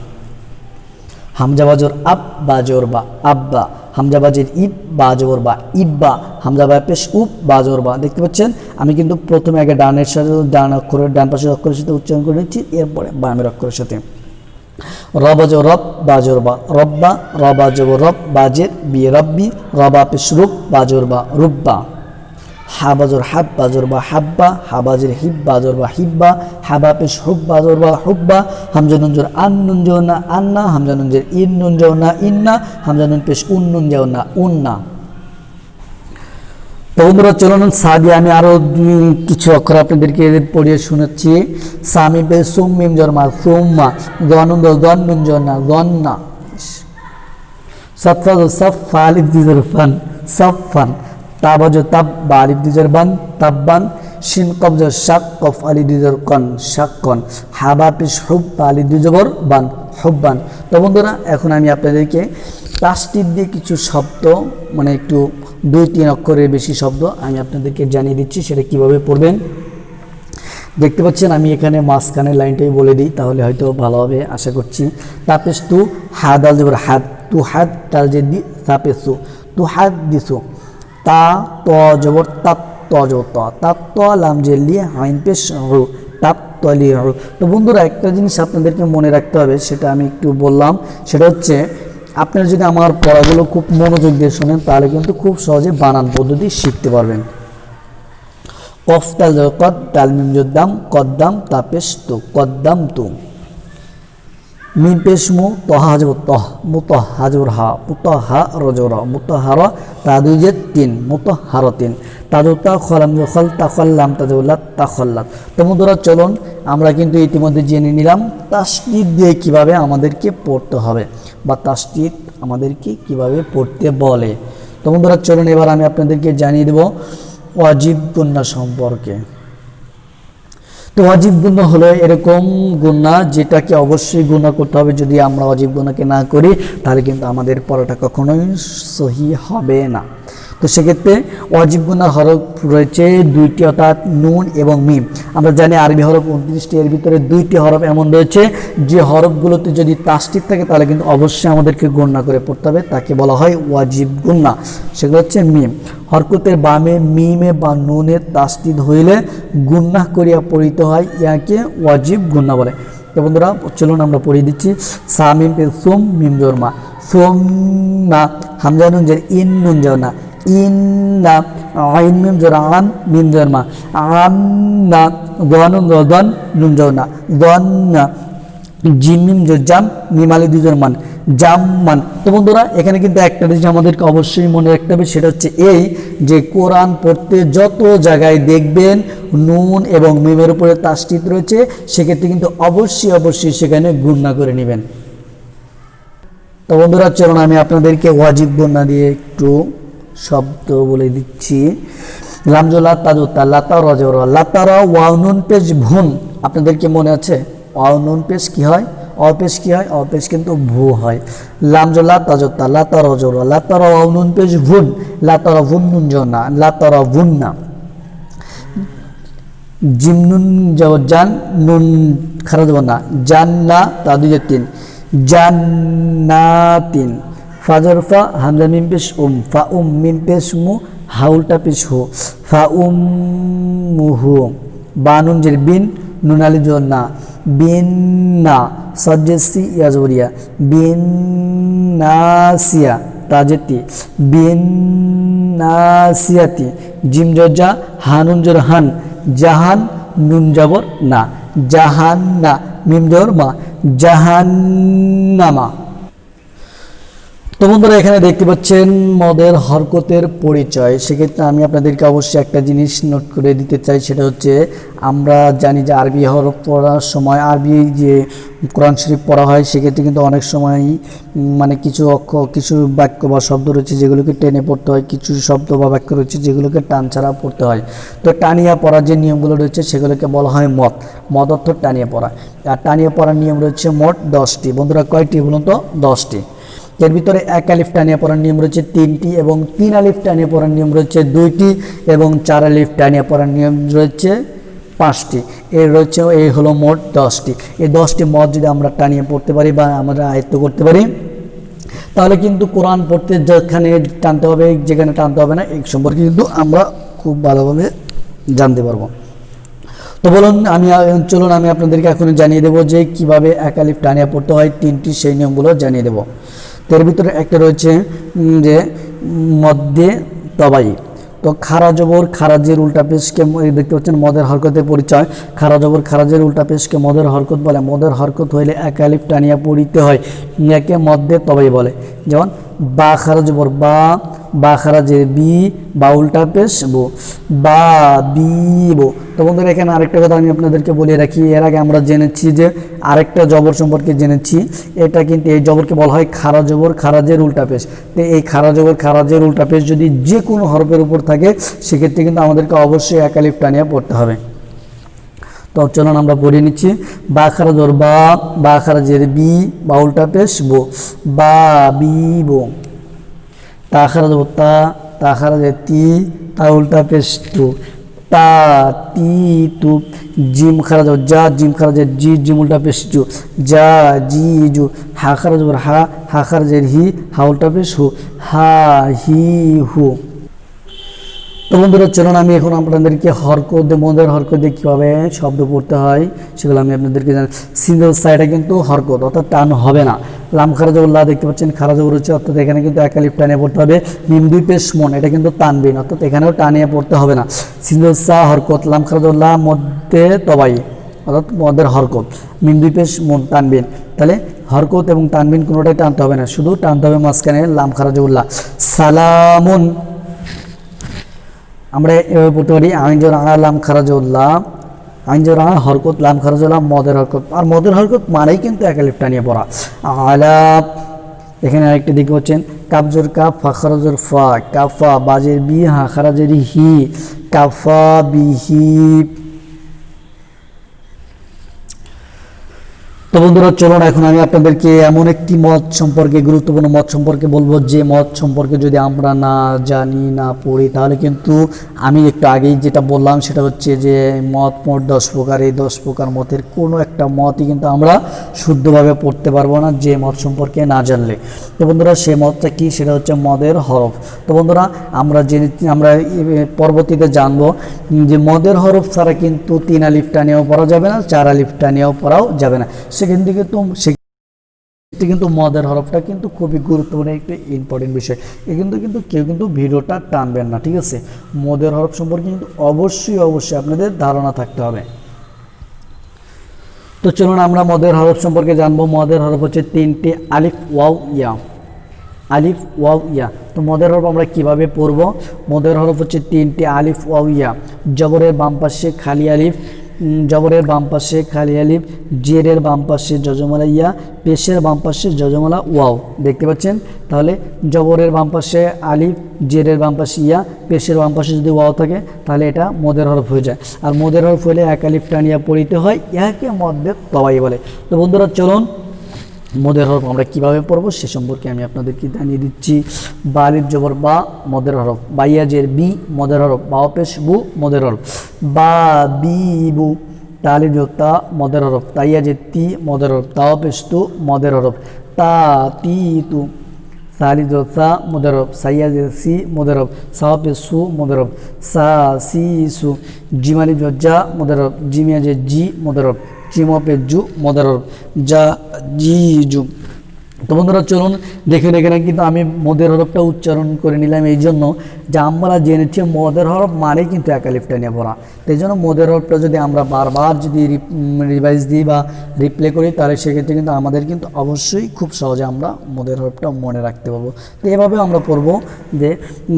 হামজা বাজর আব বা জোর বা আব্বা, হামজা বাজের ইব বা জোর বা ইব্বা, হামজা বা পেশ উব বা জোর বা। দেখতে পাচ্ছেন আমি কিন্তু প্রথমে আগে ডানের সাথে ডান অক্ষরের ডান পাশের অক্ষরের সাথে উচ্চারণ করে নিচ্ছি, এরপরে বামের অক্ষরের সাথে। রবাজ রব বাজর বা রব্বা, রবাজ রব বাজের বি রব্বি, রবা পেশ রুব বাজর বা রুব্বা। হাবাজর হাব বাজর বা হাব্বা, হাবাজের হিব বাজর বা হিব্বা, হাবা পেশ হুব বাজর বা হুব্বা। হামজা নুন জোর আন নুন যাও না আন্না, হামজা নুন জের ইন নুন যাও না ইন্না, হামজা নুন পেশ উন নুন যাও না উন্না। তো বন্ধুরা চলুন সাদি আমি আরো কিছু অক্ষর আপনাদেরকে পড়িয়ে শোনাচ্ছি। সামি পেশ সুম মিম জর মা সুম্মা, গনুন গন নুন যাও না গন্না। সাফা সাফা আলিফ দিজর ফান সাফান, তাবাজ তাব বা আলিফ দিজর বান তাব্বান, শিন কবজ শাক কফ আলি দিজর কন শাক্কন, হাবা পেশ হুব বা আলি দিজবর বান হুব্বান। তো বন্ধুরা এখন আমি আপনাদেরকে তাসদিদ দিয়ে কিছু শব্দ, মানে একটু 2-3 অক্ষরের বেশি শব্দ আমি আপনাদেরকে জানিয়ে দিচ্ছি, সেটা কিভাবে পড়বেন। দেখতে পাচ্ছেন আমি এখানে মাঝখানের লাইনটাই বলে দিই, তাহলে হয়তো ভালো হবে আশা করছি। তাপেস তু হাদ আল জবর হাদ, তু হাদ তাল যে দি তাপেস তু হাদ দিসু, তা ত জবর তাপ ত জবর তাপ ত লাম জেলি আইন পেশ রু তাপ তলি রু। তো বন্ধুরা একটা জিনিস আপনাদেরকে মনে রাখতে হবে, সেটা আমি একটু বললাম, সেটা হচ্ছে আপনারা যদি আমার পড়াগুলো খুব মনোযোগ দিয়ে শোনেন তাহলে কিন্তু খুব সহজে বানান পদ্ধতি শিখতে পারবেন। কফ তাল কদ তাল মিম জুদ্দাম কদ্দাম তাপেশ তু কদ্দাম তু, মিম পেশ মু তহা জবর তহ মুতহা জবর হা মুতহা রজর মুতহারা তা দুই যে 3 মুতহারাতিন, তাজুতা খলাম খল তাখল্লাম তাজুল্লাত তাখল্লাত। তো বন্ধুরা চলুন আমরা কিন্তু ইতিমধ্যে জেনে নিলাম তাসদিদ দিয়ে কিভাবে আমাদেরকে পড়তে হবে বা তাসদিদ আমাদেরকে কিভাবে পড়তে বলে। তো বন্ধুরা চলুন এবার আমি আপনাদেরকে জানিয়ে দেব ওয়াজিব গুন্না সম্পর্কে। তো ওয়াজিব গুন্না হলো এরকম গুন্না যেটাকে অবশ্যই গুন্না করতে হবে, যদি আমরা ওয়াজিব গুন্নাকে না করি তাহলে কিন্তু আমাদের পড়াটা কখনোই সহি হবে না। তো সেক্ষেত্রে ওয়াজিব গুন্নার হরফ রয়েছে 2টি, অর্থাৎ নুন এবং মিম। আমরা জানি আরবি হরফ 29টি, এর ভিতরে 2টি হরফ এমন রয়েছে যে হরফগুলোতে যদি তাসদিদ থাকে তাহলে কিন্তু অবশ্যই আমাদেরকে গুন্না করে পড়তে হবে, তাকে বলা হয় ওয়াজিব গুন্না। সেগুলো হচ্ছে মিম, হরকতের বামে মিমে বা নুনে তাসদিদ হইলে গুন্না করিয়া পড়িতে হয়, ইয়াকে ওয়াজিব গুন্না বলে। তো বন্ধুরা চলুন আমরা পড়িয়ে দিচ্ছি। সামিম পে সুম মিম জোর মা সুম্মা, হামজা নুন জের ইন নুন যাও না ইন্না, আইন মিম জোর আন মিম জোর মা আন্না, গনুন গন নুন যাও না গন্না, জিম মিম জোর জাম মিম আলি দুজন মান জাম্মান। তো বন্ধুরা এখানে কিন্তু একটা জিনিস আমাদেরকে অবশ্যই মনে রাখতে হবে, সেটা হচ্ছে এই যে কোরআন পড়তে যত জায়গায় দেখবেন নুন এবং মিমের উপরে তাসদিদ রয়েছে সেক্ষেত্রে কিন্তু অবশ্যই সেখানে গুন্না করে নেবেন। তো বন্ধুরা চলুন আমি আপনাদেরকে ওয়াজিব গুন্না দিয়ে একটু শব্দ বলে দিচ্ছি। লামজুলা তাজুতা লাতা রজর লাতারা ওয়াও নুন পেশ ভুন, আপনাদেরকে মনে আছে ওয়াও নুন পেশ কি হয়, অপেশ কি হয়, অপেশ কিন্তু ভু হয়। লামজুলা তাজুতা লাতা রজর লাতারা ওয়াও নুন পেশ ভুন, লাতারা ভুন নুন জনা লাতারা ভুন্না, জিম নুন জবর জান নুন খারাপ যাব না জান্না তা 2 যে 3 জান্নাতিন, ফাজরফা হামজা মিম পেশ ফা মিম পেশ মু হাউলটা পেশ হো ফা মুহু, বানুন জের বিন নুন আলি জোর না বিন্না, সজ্জেসি ইয়াজবরিয়া বিন্নাসিয়া তাজেতি বিন্নাসিয়াতি, জিম জজা হানুন জোর হান জাহান নুন জবর না জাহান্না, মিম জবর মা জাহান্নামা। তো বন্ধুরা এখানে দেখতে পাচ্ছেন মদের হরকতের পরিচয়। সেক্ষেত্রে আমি আপনাদেরকে অবশ্যই একটা জিনিস নোট করে দিতে চাই, সেটা হচ্ছে আমরা জানি যে আরবি হরফ পড়ার সময়, আরবি যে কোরআন শরীফ পড়া হয়, সেক্ষেত্রে কিন্তু অনেক সময় মানে কিছু কিছু বাক্য বা শব্দ রয়েছে যেগুলোকে টেনে পড়তে হয়, কিছু শব্দ বা বাক্য রয়েছে যেগুলোকে টান ছাড়া পড়তে হয়। তো টানিয়া পড়ার যে নিয়মগুলো রয়েছে সেগুলোকে বলা হয় মদ। মদ অর্থ টানিয়ে পড়া। আর টানিয়ে পড়ার নিয়ম রয়েছে মোট 10টি। বন্ধুরা কয়টি বলুন তো? 10টি। এর ভিতরে এক আলিফ টানিয়ে পড়ার নিয়ম রয়েছে 3টি, এবং 3 আলিফ টানিয়ে পড়ার নিয়ম রয়েছে 2টি, এবং 4 আলিফ টানিয়ে পড়ার নিয়ম রয়েছে 5টি। এই হলো মোট 10টি। এই 10টি মদ যদি আমরা টানিয়ে পড়তে পারি বা আমরা আয়ত্ত করতে পারি, তাহলে কিন্তু কোরআন পড়তে যেখানে টানতে হবে, যেখানে টানতে হবে না, এই সম্পর্কে কিন্তু আমরা খুব ভালোভাবে জানতে পারবো। তো চলুন আমি আপনাদেরকে এখন জানিয়ে দেবো যে কিভাবে এক আলিফ টানিয়ে পড়তে হয়, 3টি সেই নিয়মগুলো জানিয়ে দেবো। তো এর ভিতরে একটা রয়েছে যে মদ্দে তবাই। তো খারা জবর খারাজের উল্টা পেশকে দেখতে পাচ্ছেন মদের হরকতের পরিচয়। খারা জবর খারাজের উল্টা পেশকে মদের হরকত বলে। মদের হরকত হইলে এক আলিফ টানিয়া পড়িতে হয়, একে মদ্দে তবাই বলে। যেমন বা খারা জবর বা, বা খারাজের বি, বা উল্টা পেশ বো, বা বি বো। তো বন্ধুরা এখানে আরেকটা কথা আমি আপনাদেরকে বলে রাখি, এর আগে আমরা জেনেছি যে আরেকটা জবর সম্পর্কে জেনেছি, এটা কিন্তু এই জবরকে বলা হয় খারা জবর খারাজের উল্টা পেশ। তো এই খারা জবর খারাজের উল্টা পেশ যদি যে কোনো হরফের উপর থাকে, সেক্ষেত্রে কিন্তু আমাদেরকে অবশ্যই এক আলিফ টানিয়ে পড়তে হবে। তো চলুন আমরা পড়ে নিচ্ছি। বা খারা জবর বা, বা খারাজের বি, বা উল্টা পেশ বো, বা বি বো। তা খারা জবর তা, তা খারাজের তি, তা উল্টা পেশ তু, তা তি তু। জিম খারা জবর যা, জিম খারাজের জি, জিম উল্টা পেশ জু, যা জি জু। হা খারা জবর হা, হা খারাজের হি, হা উল্টা পেশ হু, হা হি হু। তো বন্ধুরা চলুন আমি এখন আপনাদেরকে মদের হরকত কীভাবে শব্দ পড়তে হয় সেগুলো আমি আপনাদেরকে জানি। সিঙ্গেল সাইডে কিন্তু হরকত, অর্থাৎ টান হবে না। লাম খারা জবর লা দেখতে পাচ্ছেন, খারা জবর হচ্ছে, অর্থাৎ এখানে কিন্তু এক আলিফ টানিয়ে পড়তে হবে। মিম দুই পেশ মন, এটা কিন্তু টানবিন, অর্থাৎ এখানেও টানিয়ে পড়তে হবে না। সিঙ্গেল সা হরকত, লাম খারা জবর লা মধ্যে তবাই, অর্থাৎ মদের হরকত, মিম দুই পেশ মন টানবিন। তাহলে হরকত এবং টানবিন কোনোটাই টানতে হবে না, শুধু টানতে হবে মাঝখানে লাম খারা জবর লা। সালামুন আমরা এভাবে পড়তে পারি, আইন জোর আ লাম খারাজুল্লাহ, আইন জোর আ হরকত লাম খারাজুল্লাহ মদের হরকত। আর মদের হরকত মানেই কিন্তু এক আলিফ টানিয়ে পড়া। আলাপ এখানে আরেকটি দিকে হচ্ছেন কাবজোর কাপ, ফা খারাজোর ফা, কাফা, বাজের বি, হা খারাজের হি, কাফা বিহি। তো বন্ধুরা চলুন এখন আমি আপনাদেরকে এমন একটি মত সম্পর্কে, গুরুত্বপূর্ণ মত সম্পর্কে বলবো, যে মত সম্পর্কে যদি আমরা না জানি, না পড়ি, তাহলে কিন্তু আমি একটু আগেই যেটা বললাম সেটা হচ্ছে যে মত মোট 10 প্রকার। এই 10 প্রকার মতের কোনো একটা মতই কিন্তু আমরা শুদ্ধভাবে পড়তে পারবো না যে মত সম্পর্কে না জানলে। তো বন্ধুরা সেই মতটা কি, সেটা হচ্ছে মদের হরফ। তো বন্ধুরা আমরা পরবর্তীতে জানবো যে মদের হরফ ছাড়া কিন্তু 3 আলিফ টানিয়েও পড়া যাবে না, 4 আলিফ টানিয়েও পড়াও যাবে না। সেখান থেকে কিন্তু মদের হরফটা কিন্তু খুবই গুরুত্বপূর্ণ একটা ইম্পর্টেন্ট বিষয়। কিন্তু কেউ কিন্তু ভিডিওটা টানবেন না, ঠিক আছে? মদের হরফ সম্পর্কে কিন্তু অবশ্যই আপনাদের ধারণা থাকতে হবে। তো চলুন আমরা মদের হরফ সম্পর্কে জানবো। মদের হরফ হচ্ছে 3টি, আলিফ ওয়াও ইয়া, আলিফ ওয়াও ইয়া। তো মদের হরফ আমরা কিভাবে পড়ব? মদের হরফ হচ্ছে 3টি, আলিফ ওয়াও ইয়া। জবরের বাম পাশে খালি আলিফ, জবরের বাম পাশে খালি আলিফ, জেরের বাম পাশে যজমালা ইয়া, পেশের বাম পাশে যজমালা ওয়াও। দেখতে পাচ্ছেন? তাহলে জবরের বাম পাশে আলিফ, জেরের বাম পাশে ইয়া, পেশের বাম পাশে যদি ওয়াও থাকে তাহলে এটা মদের হরফ হয়ে যায়। আর মদের হরফ হলে এক আলিফ টানিয়া পড়িতে হয়, ইহাকে মদ্দে তবাই বলে। তো বন্ধুরা চলুন মদের হরফ আমরা কীভাবে পড়ব সে সম্পর্কে আমি আপনাদেরকে জানিয়ে দিচ্ছি। বা আলিফ জবর বা মদের হরফ, বাইয়াজের বি মদের হরফ, বা পেশ বু মদের হরফ, বা বি বু। তা আলিফ জবর তা মদের হরফ, তাইয়াজের তি মদের হরফ, তাও পেশ তু মদের হরফ, তা তি তু। সা আলিফ জবর সা মদের হরফ, সাইয়াজের সি মদের হরফ, সাও পেশ সু মদের হরফ, সা সি সু। জিম আলিফ জবর যা মদের হরফ, জিমিয়াজের জি মদের হরফ, জিমপে জু মদের হরফ, যা জি জু। তো বন্ধুরা চলুন দেখুন, এখানে কিন্তু আমি মদের হরফটা উচ্চারণ করে নিলাম এই জন্য যে আমরা জেনেছি মদের হরফ মানে কিন্তু একালিফ টেনে পড়া। তাই জন্য মদের হরফটা যদি আমরা বারবার যদি রিভাইজ দিই বা রিপ্লে করি, তাহলে সেক্ষেত্রে কিন্তু আমাদের কিন্তু অবশ্যই খুব সহজে আমরা মদের হরফটা মনে রাখতে পারবো। তো এভাবে আমরা পড়বো যে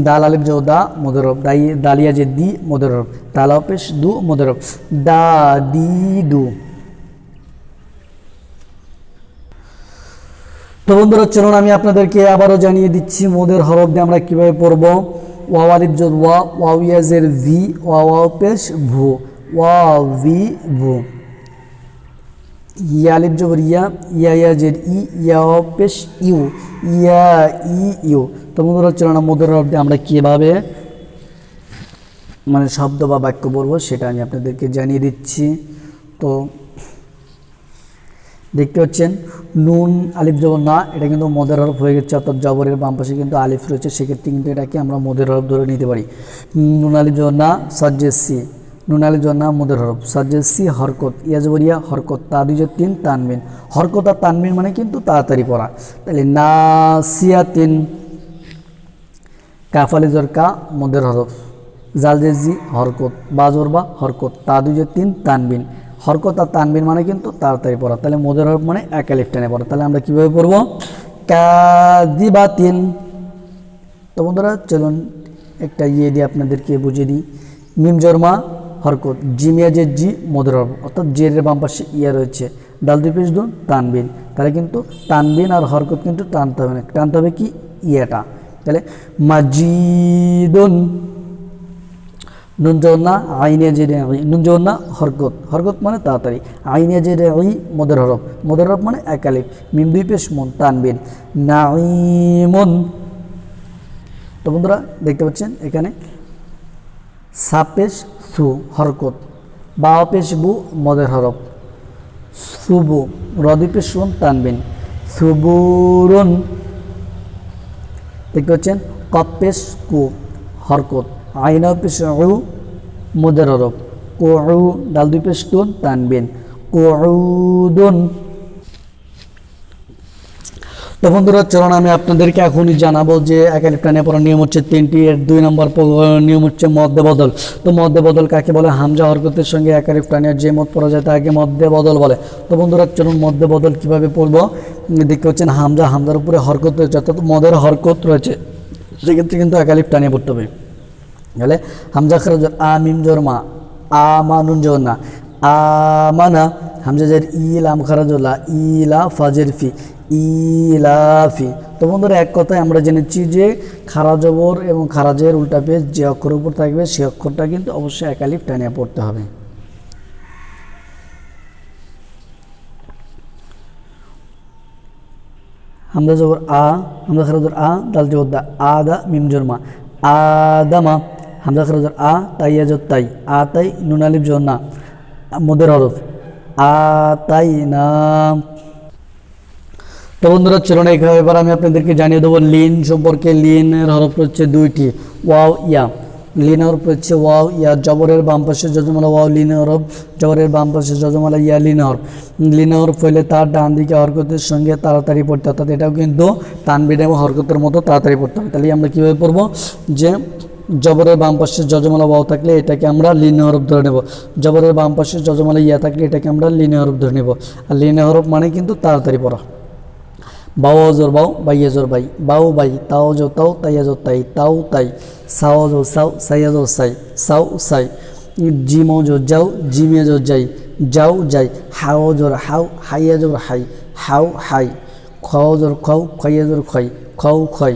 দাল আলিফ জো দা মদের হরফ, দালিয়া যে দি মদের হরফ, তালা পেশ দু মদের হরফ, দা দি দু। তো বন্ধুরা চলুন আমি আপনাদেরকে আবারও জানিয়ে দিচ্ছি মদের হরফ দিয়ে আমরা কীভাবে পড়ব। ওয়াও আলিফ জের ওয়া, ওয়াও ইয়াজের ভি, ওয়াও পেশ ভু, ওয়া ভি ভু। ইয়া আলিফ জবর ইয়া, ইয়া ইয়াজের ই, ইয়া পেশ ইউ, ইয়া ই ইউ। তো বন্ধুরা চলুন মদের হরফ দিয়ে আমরা কীভাবে মানে শব্দ বা বাক্য বলবো সেটা আমি আপনাদেরকে জানিয়ে দিচ্ছি। তো দেখতে পাচ্ছেন নুন আলিফ জবর না, এটা কিন্তু মদের হরফ হয়ে গেছে, অর্থাৎ জবরের বাম পাশে কিন্তু আলিফ রয়েছে, সেক্ষেত্রে কিন্তু এটাকে আমরা মদের হরফ ধরে নিতে পারি। নুন আলিফ জবর না সাজ্জেসি, নুন আলিফ জবর না মদের হরফ, সাজ্জেসি হরকত, ইয়া জবর ইয়া হরকত, তা দুই যে তিন তানবিন, হরকত আর তানবিন মানে কিন্তু তাড়াতাড়ি পড়া। তাহলে নাসিয়াতিন, কাফ আলিফ জবর কা মদের হরফ, জাল জেজি হরকত, বাজর বা হরকত, তা দুই যে তিন তানবিন, হরকত আর তানবিন মানে কিন্তু তাড়াতাড়ি পড়া। তাহলে মদের হরফ মানে একালিফ টেনে পড়া। তাহলে আমরা কীভাবে পড়বো? কাযিবাতিন। তো বন্ধুরা চলুন একটা ইয়ে দিয়ে আপনাদেরকে বুঝিয়ে দিই। মিম জরমা হরকত, জিমিয়া যে জি মদের হরফ, অর্থাৎ জের বাম পাশে ইয়া রয়েছে, ডাল দুই পেশ দুন তানবিন, তাহলে কিন্তু তানবিন আর হরকত কিন্তু টানতে হবে না, টানতে হবে কি ইয়াটা। তাহলে মাজিদুন, নুন জওনা আইনে জেরে আই, নুন জওনা হরকত, হরকত মানে তাড়াতাড়ি, আইনে জেরে আই মদের হরফ, মদের হরফ মানে একালিফ, মিম দুই পেশ মুন তানবিন, নাঈমুন। তো বন্ধুরা দেখতে পাচ্ছেন এখানে সাপেশ সু হরকত, বা পেশ বু মদের হরফ, সুবু রদি পেশ সুন তানবিন, সুবুরুন। দেখতে পাচ্ছেন কপেশ কু হরকত, আইনা পেশ উ মদের হরফ, কুউ ডাল দুই পেশ তুন তানবিন, কুউদুন। তো বন্ধুরা চলুন আমি আপনাদেরকে এখনই জানাবো যে একালিফ টানে পড়ার নিয়ম হচ্ছে তিনটি। এর 2 নম্বর নিয়ম হচ্ছে মধ্যে বদল। তো মধ্যে বদল কাকে বলে? হামজা হরকতের সঙ্গে একালিফ টানের যে মত পড়া যায় তাকে মধ্যে বদল বলে। তো বন্ধুরা চলুন মধ্যে বদল কীভাবে পড়বো। দেখতে পাচ্ছেন হামজা, হামজার উপরে হরকত রয়েছে, অর্থাৎ মদের হরকত রয়েছে, সেক্ষেত্রে কিন্তু একালিফ টানিয়ে পড়তে হবে। তাহলে হামজা খারাজ আমিম জরমা, আমানুন জোনা, আমানা, হামজা জের ইলাম খারাজুল্লাহ, ইলা ফাজের ফি, ইলাফি। তো বন্ধুরা এক কথায় আমরা জেনেছি যে খারা জবর এবং খারাজের উল্টা পেশ যে অক্ষরের উপর থাকবে সে অক্ষরটা কিন্তু অবশ্যই একালিফ টানিয়ে পড়তে হবে। হামজা জবর আ, হামজা খারাজুর আ, দাল জবর দা, আদা মিম জরমা, আদামা, হামজা খারাজুর আ, তাইয়া জোর তাই, আ তাই নুন আলিফ জোর না মদের হরফ, আ তাই না। তো বন্ধুরা চলুন এবার আমি আপনাদেরকে জানিয়ে দেবো লিন সম্পর্কে। লিনের হরফ হচ্ছে 2টি, ওয়াও ইয়া। লিন হরফ হচ্ছে ওয়াও ইয়া, জবরের বাম পাশে যজমালা ওয়াও লিন হরফ, জবরের বাম পাশে যজমালা ইয়া লিন হরফ। লিন হরফ হইলে তার ডান দিকে হরকতের সঙ্গে তাড়াতাড়ি পড়তে, অর্থাৎ এটাও কিন্তু তানবিন এবং হরকতের মতো তাড়াতাড়ি পড়তে হবে। তাহলে আমরা কীভাবে পড়বো? যে জবরের বাম পাশে যজমালা ওয়াও থাকলে এটাকে আমরা লিন হরফ ধরে নেব, জবরের বাম পাশে যজমালা ইয়া থাকলে এটাকে আমরা লিন হরফ ধরে নেব। আর লিন হরফ মানে কিন্তু তাড়াতাড়ি পড়া। বাও জোর বাও, বাইয়া জোর বাই, বাউ বাই, তাও জো তাও, তাইয়া জো তাই, তাও তাই, সাও জো সাও, সাইয়া জো সাই, সাও সাই, জিমো জো যাও, জিমে জো যাই, যাও যাই, হাও জোর হাও, হাইয়া জোর হাই, হাও হাই, খাও জোর খাও, খাইয়া জোর খাই, খাও খাই।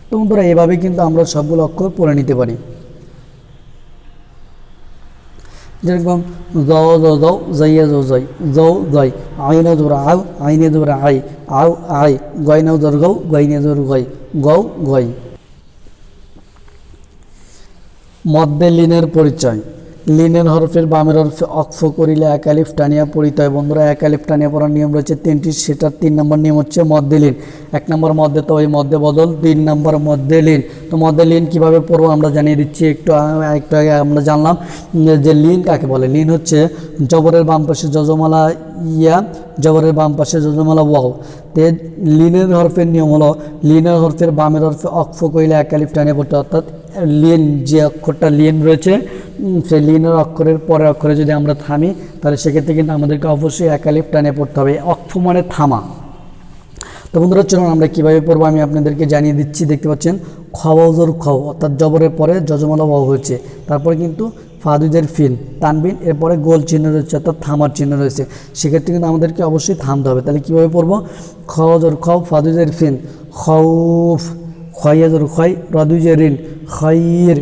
তো বন্ধুরা এভাবে কিন্তু আমরা সবগুলো অক্ষর পড়ে নিতে পারি। যেরকম যাও যাও যাও, যাইয়া যাও যাই, যাও যাই, আইনা জোর আও, আইনে জোর আই, আও আই, গয়না জোর গৌ, গয়নে জোর গই, গৌ গই। মধ্যে লিনের পরিচয়। লিনের হরফের বামের হরফে অক্ফ করিলে এক আলিফ টানিয়া পড়িতে হয়। বন্ধুরা এক আলিফ টানিয়া পড়ার নিয়ম রয়েছে 3টি, সেটার 3 নম্বর নিয়ম হচ্ছে মধ্যে লিন। 1 নম্বর মধ্যে তো ওই মধ্যে বদল, 3 নম্বর মধ্যে লিন। তো মধ্যে লিন কীভাবে পড়বো আমরা জানিয়ে দিচ্ছি। একটু আগে আমরা জানলাম যে লিন কাকে বলে। লিন হচ্ছে জবরের বাম পাশে যজমালা ইয়া, জবরের বাম পাশে যজমালা ওয়াও। তে লিনের হরফের নিয়ম হলো লিনের হরফের বামের হরফে অক্ফ করিলে এক আলিফ টানিয়ে পড়তে, অর্থাৎ লিন যে অক্ষরটা লিন রয়েছে সেই লিনের অক্ষরের পরের অক্ষরে যদি আমরা থামি তাহলে সেক্ষেত্রে কিন্তু আমাদেরকে অবশ্যই এক আলিফ টানিয়ে পড়তে হবে। অক্ফ মানে থামা। তো বন্ধুরা চলুন আমরা কীভাবে পড়বো আমি আপনাদেরকে জানিয়ে দিচ্ছি। দেখতে পাচ্ছেন খওয়াজর খও, অর্থাৎ জবরের পরে যজমালা ওয়াও হয়েছে, তারপরে কিন্তু ফাদুজের ফিন তানবিন, এরপরে গোল চিহ্ন রয়েছে অর্থাৎ থামার চিহ্ন রয়েছে, সেক্ষেত্রে কিন্তু আমাদেরকে অবশ্যই থামতে হবে। তাহলে কীভাবে পড়বো? খওয়াজর খও, ফাদুজের ফিন, খৌফ, খয়াজর খয়, রদুজের রিন, খয়ির,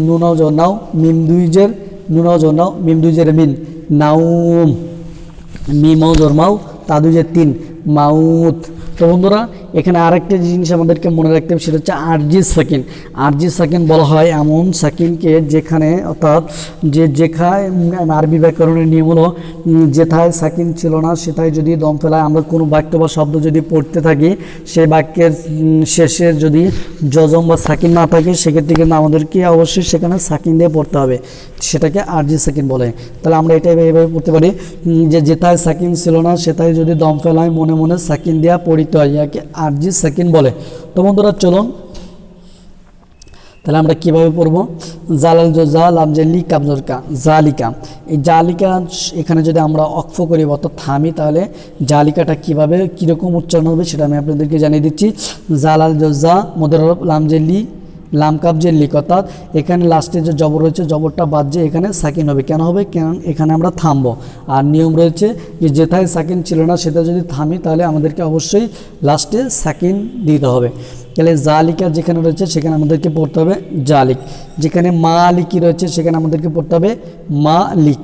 নুনাও জ নাও, মিম দুইজের নুনাও জ নাও, মিম দুইজের মিন, নাউম, মিমাও জর মাও, তাদুজের 3, মাউত। তো বন্ধুরা এখানে আরেকটা জিনিস আমাদেরকে মনে রাখতে হবে, সেটা হচ্ছে আরজি সাকিন। আরজি সাকিন বলা হয় এমন সাকিনকে যেখানে, অর্থাৎ যেখানে আরবি ব্যাকরণের নিয়ম হলো যেথায় সাকিন ছিল না সেথায় যদি দম ফেলায় আমরা কোনো বাক্য বা শব্দ যদি পড়তে থাকি, সেই বাক্যের শেষের যদি জজম বা সাকিন না থাকে সেক্ষেত্রে কিন্তু আমাদেরকে অবশ্যই সেখানে সাকিন দিয়ে পড়তে হবে, সেটাকে আরজি সাকিন বলে। তাহলে আমরা এটা এইভাবে পড়তে পারি যে যেথায় সাকিন ছিল না সেথায় যদি দম ফেলায় মনে মনে সাকিন দেওয়া পড়িতে হয়, ইয়াকে আরজি সাকিন বলে। তো বন্ধুরা চলুন তাহলে আমরা কীভাবে পড়ব? জালাল জা লাম জেলি কাবজরকা, জালিকা। এই জালিকা এখানে যদি আমরা অক্ফ করি অর্থাৎ থামি, তাহলে জালিকাটা কীভাবে কীরকম উচ্চারণ হবে সেটা আমি আপনাদেরকে জানিয়ে দিচ্ছি। জালাল জা মদের হরফ লাম জেলি লাম কাব জেলি, অর্থাৎ এখানে লাস্টে যে জবর রয়েছে জবরটা বাদ যে এখানে সাকিন হবে। কেন হবে? কারণ এখানে আমরা থামবো। আর নিয়ম রয়েছে যে যেথায় সাকিন ছিল না সেটা যদি থামি তাহলে আমাদেরকে অবশ্যই লাস্টে সাকিন দিতে হবে। তাহলে জালিকা যেখানে রয়েছে সেখানে আমাদেরকে পড়তে হবে জালিক, যেখানে মালিকি রয়েছে সেখানে আমাদেরকে পড়তে হবে মালিক,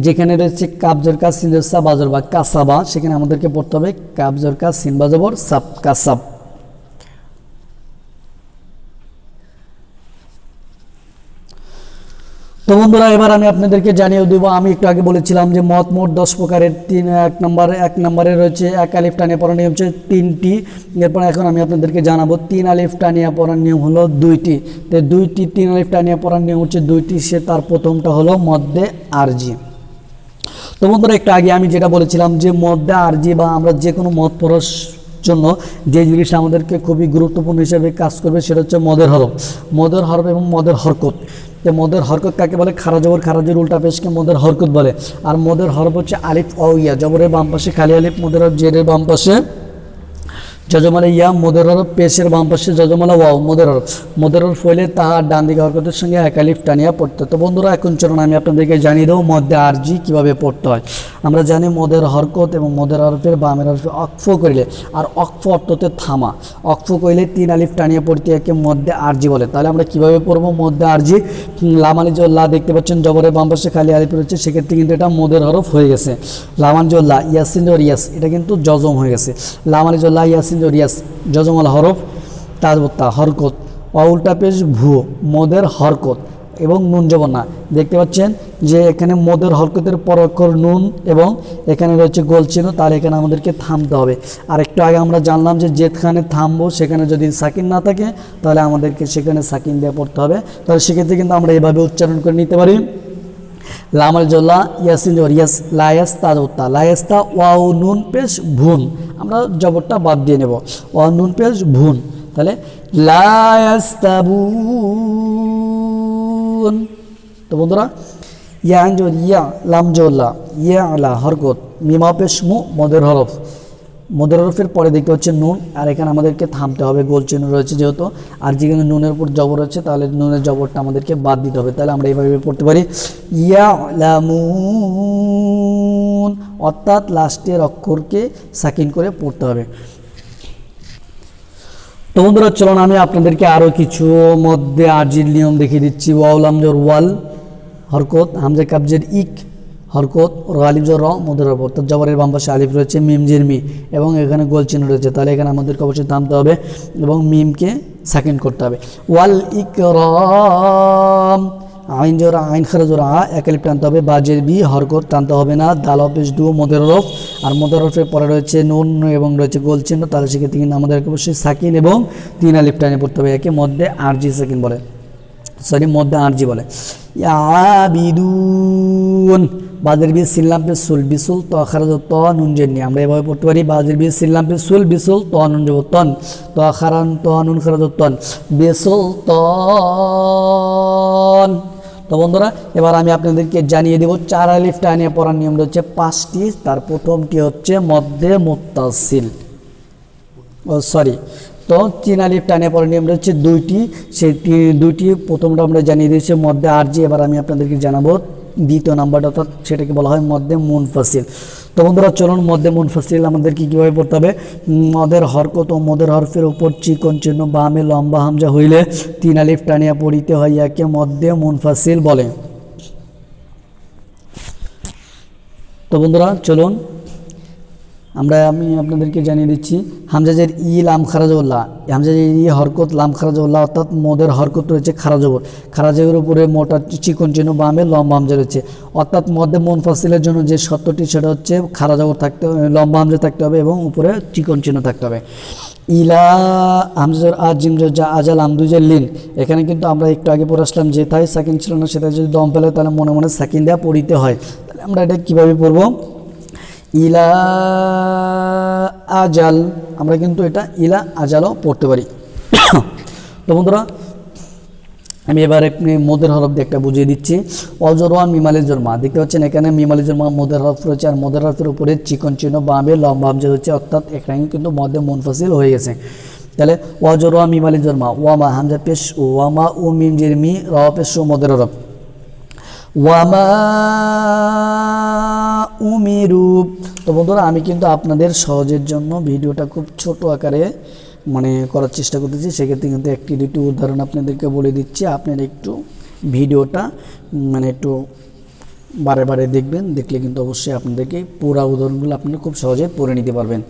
যেখানে রয়েছে কাবজর কা সিন সা বাজর বা কাসাবা সেখানে আমাদেরকে পড়তে হবে কাবজর কা সিন বাজবর সাব কাসাব। তো বন্ধুরা এবার আমি আপনাদেরকে জানিয়ে দেব, আমি একটু আগে বলেছিলাম যে মত মোট 10 প্রকারের। 1 নম্বরে রয়েছে এক আলিফ টানিয়ে পড়ার নিয়ম হচ্ছে 3টি। এরপর এখন আমি আপনাদেরকে জানাবো 3 আলিফ টানিয়ে পড়ার নিয়ম হলো 2টি। তো 3 আলিফ টানিয়ে পড়ার নিয়ম হচ্ছে 2টি, সে তার প্রথমটা হলো মধ্যে আরজি। তো বন্ধুরা একটু আগে আমি যেটা বলেছিলাম যে মধ্যে আরজি বা আমরা যে কোনো মত পড়ার জন্য যে জিনিসটা আমাদেরকে খুবই গুরুত্বপূর্ণ হিসেবে কাজ করবে সেটা হচ্ছে মদের হরফ। মদের হরফ এবং মদের হরকত। তো মদের হরকত কাকে বলে? খারা জবর খারাজের উল্টা পেশকে মদের হরকত বলে। আর মদের হরফ হচ্ছে আলিফ ও ইয়া, জবরের বাম পাশে খালি আলিফ, মদের হরফ জেরের বাম পাশে যজমালা ইয়া, মদের হরফ পেশের বাম পাশে যজমালা ওয়াও, মদের হরফ হইলে তাহার ডান দিকে হরকতের সঙ্গে এক আলিফ টানিয়া পড়তে। তো বন্ধুরা এখন চলুন আমি আপনাদেরকে জানিয়ে দেবো মধ্যে আরজি কীভাবে পড়তে হয়। আমরা জানি মদের হরকত এবং মদের হরফের বামের হরফে অক্ফ করিলে, আর অক্ফ অর্থতে থামা, অক্ফ করিলে 3 আলিফ টানিয়া পড়তে একে মধ্যে আরজি বলে। তাহলে আমরা কীভাবে পড়বো মধ্যে আরজি? লামালি জল্লা দেখতে পাচ্ছেন জবরের বাম পাশে খালি আলিফ রয়েছে, সেক্ষেত্রে কিন্তু এটা মদের হরফ হয়ে গেছে। লামান জল্লা ইয়াসিন জর ইয়াস, এটা কিন্তু জজম হয়ে গেছে। লামালি জল্লা ইয়াসিন রিয়াস যজমাল হরফ তাজবত্তা হরকত, উল্টা পেশ ভুয়ো মদের হরকত এবং নুন জবর না। দেখতে পাচ্ছেন যে এখানে মদের হরকতের পর অক্ষর নুন এবং এখানে রয়েছে গোল চিহ্ন, তাহলে এখানে আমাদেরকে থামতে হবে। আর একটু আগে আমরা জানলাম যে যেখানে থামবো সেখানে যদি সাকিন না থাকে তাহলে আমাদেরকে সেখানে সাকিন দিয়ে পড়তে হবে। তাহলে সেক্ষেত্রে কিন্তু আমরা এভাবে উচ্চারণ করে নিতে পারি লামাল জল্লা ইয়াসিন জবর ইয়াস, লায়াস তাজবত্তা লায়াস্তা ওয়াও নুন পেশ ভুন, আমরা জবরটা বাদ দিয়ে নেব, ওয়াও নুন পেশ ভুন, তাহলে লায়াস্তাবুন। তো বন্ধুরা ইয়ান জবর ইয়া, লাম জল্লা ইয়া আলা হরকত, মিমা পেশ মু মদের হরফ, মদের হরফের পরে দেখতে হচ্ছে নুন, আর এখানে আমাদেরকে থামতে হবে, গোল চিহ্ন রয়েছে যেহেতু, আর যেখানে নুনের উপর জবর রয়েছে তাহলে নুনের জবরটা আমাদেরকে বাদ দিতে হবে। তাহলে আমরা এইভাবে পড়তে পারি ইয়ালামুন, অর্থাৎ লাস্টের অক্ষরকে সাকিন করে পড়তে হবে। তো বন্ধুরা চলুন আমি আপনাদেরকে আরও কিছু মধ্যে আরজির নিয়ম দেখিয়ে দিচ্ছি। ওয়াও লাম জবর ওয়াল হরকত, হামজা কাবজের ইক হরকত, আলিফ জর র মদের হরফ, অর্থাৎ জবরের বাম পাশে আলিফ রয়েছে, মিম জের মি এবং এখানে গোল চিহ্ন রয়েছে, তাহলে এখানে আমাদেরকে অবশ্যই থামতে হবে এবং মিমকে সাকিন করতে হবে। ওয়াল ইকরাম আইন জোর আইন খারা জোর এক আলিফ টানতে হবে, বাজের বি হরকত টানতে হবে না, দাল পেশ ডু মদের হরফ, আর মদের হরফের পরে রয়েছে নুন এবং রয়েছে গোল চিহ্ন, তাহলে সেক্ষেত্রে কিন্তু আমাদেরকে অবশ্যই সাকিন এবং 3 আলিফ টানে পড়তে হবে। একে মধ্যে আরজি সাকিন বলে, সরি মধ্যে আরজি বলে। ইয়াবিদুন বাজের বি সিল্লাম পে সুল বিসুল ত খারাজ ত নুন জেননি, আমরা এভাবে পড়তে পারি বাজের বি সিল্লাম পে সুল বিসুল ত নুন যাব তন, ত খারান ত নুন খারাজ তন বিসুল তন। তো বন্ধুরা এবার আমি আপনাদেরকে জানিয়ে দেব 4 আলিফ টানিয়ে পড়ার নিয়ম রয়েছে 5টি। তার প্রথমটি হচ্ছে মধ্যে মুত্তাসিল, সরি তো 3 আলিফ টানিয়ে পড়ার নিয়ম রয়েছে 2টি, সেই 2টি প্রথমটা আমরা জানিয়ে দিয়েছি মধ্যে আরজি। এবার আমি আপনাদেরকে জানাবো দ্বিতীয় নাম্বারটা, অর্থাৎ সেটাকে বলা হয় মধ্যে মুনফাসিল। তো বন্ধুরা চলুন মধ্যে মুনফাসিল আমাদেরকে কীভাবে পড়তে হবে। মদের হরকত ও মদের হরফের উপর চিকন চিহ্ন বামে লম্বা হামজা হইলে 3 আলিফ টানিয়া পড়িতে হয়, একে মধ্যে মুনফাসিল বলে। তো বন্ধুরা চলুন আমি আপনাদেরকে জানিয়ে দিচ্ছি হামজাজের ই লাম খারাজউল্লাহ, হামজাজের ই হরকত লাম খারাজউল্লাহ, অর্থাৎ মদের হরকত রয়েছে খারাজবর, খারাজের উপরে মোটা চিকন চিহ্ন বামে লম্বা হামজা রয়েছে, অর্থাৎ মধ্যে মুনফাসিলের জন্য যে শর্তটি সেটা হচ্ছে খারাজবর থাকতে হবে, লম্বা হামজা থাকতে হবে এবং উপরে চিকন চিহ্ন থাকতে হবে। ইলা হামজার আজিম যা আজাল আমদুজের লিন, এখানে কিন্তু আমরা একটু আগে পড়ে আসলাম যেথায় সাকিন ছিল না সেটা যদি দম ফেলে তাহলে মনে মনে সাকিন দেওয়া পড়িতে হয়। তাহলে আমরা এটা কীভাবে পড়বো, ইলা আজাল, আমরা কিন্তু এটা ইলা আজালও পড়তে পারি। তো বন্ধুরা আমি এবার মদের হরফ দিয়ে একটা বুঝিয়ে দিচ্ছি। অজরওয়ান মিমালি জন্মা, দেখতে পাচ্ছেন এখানে মিমালি জন্মা মদের হরফ রয়েছে, আর মদের হরফের উপরে চিকন চিহ্ন বামে লম্বা হামজা রয়েছে, অর্থাৎ এখানে কিন্তু মধ্যে মুনফাসিল হয়ে গেছে। তাহলে অজরওয়া মিমালি জন্মা ওয়ামা হামজা পেশ ওয়ামা ও মিম জের মি র পেশ মদের হরফ ওয়ামা উমিরু। তো বন্ধুরা আমি কিন্তু আপনাদের সহজের জন্য ভিডিওটা খুব ছোট আকারে করার চেষ্টা করতেছি, সেক্ষেত্রে কিন্তু 1-2টি উদাহরণ আপনাদেরকে বলে দিচ্ছি। আপনারা একটু ভিডিওটা একটু বারে বারে দেখবেন, দেখলে কিন্তু অবশ্যই আপনাদেরকে পুরো উদাহরণগুলো আপনারা খুব সহজে পড়ে নিতে পারবেন।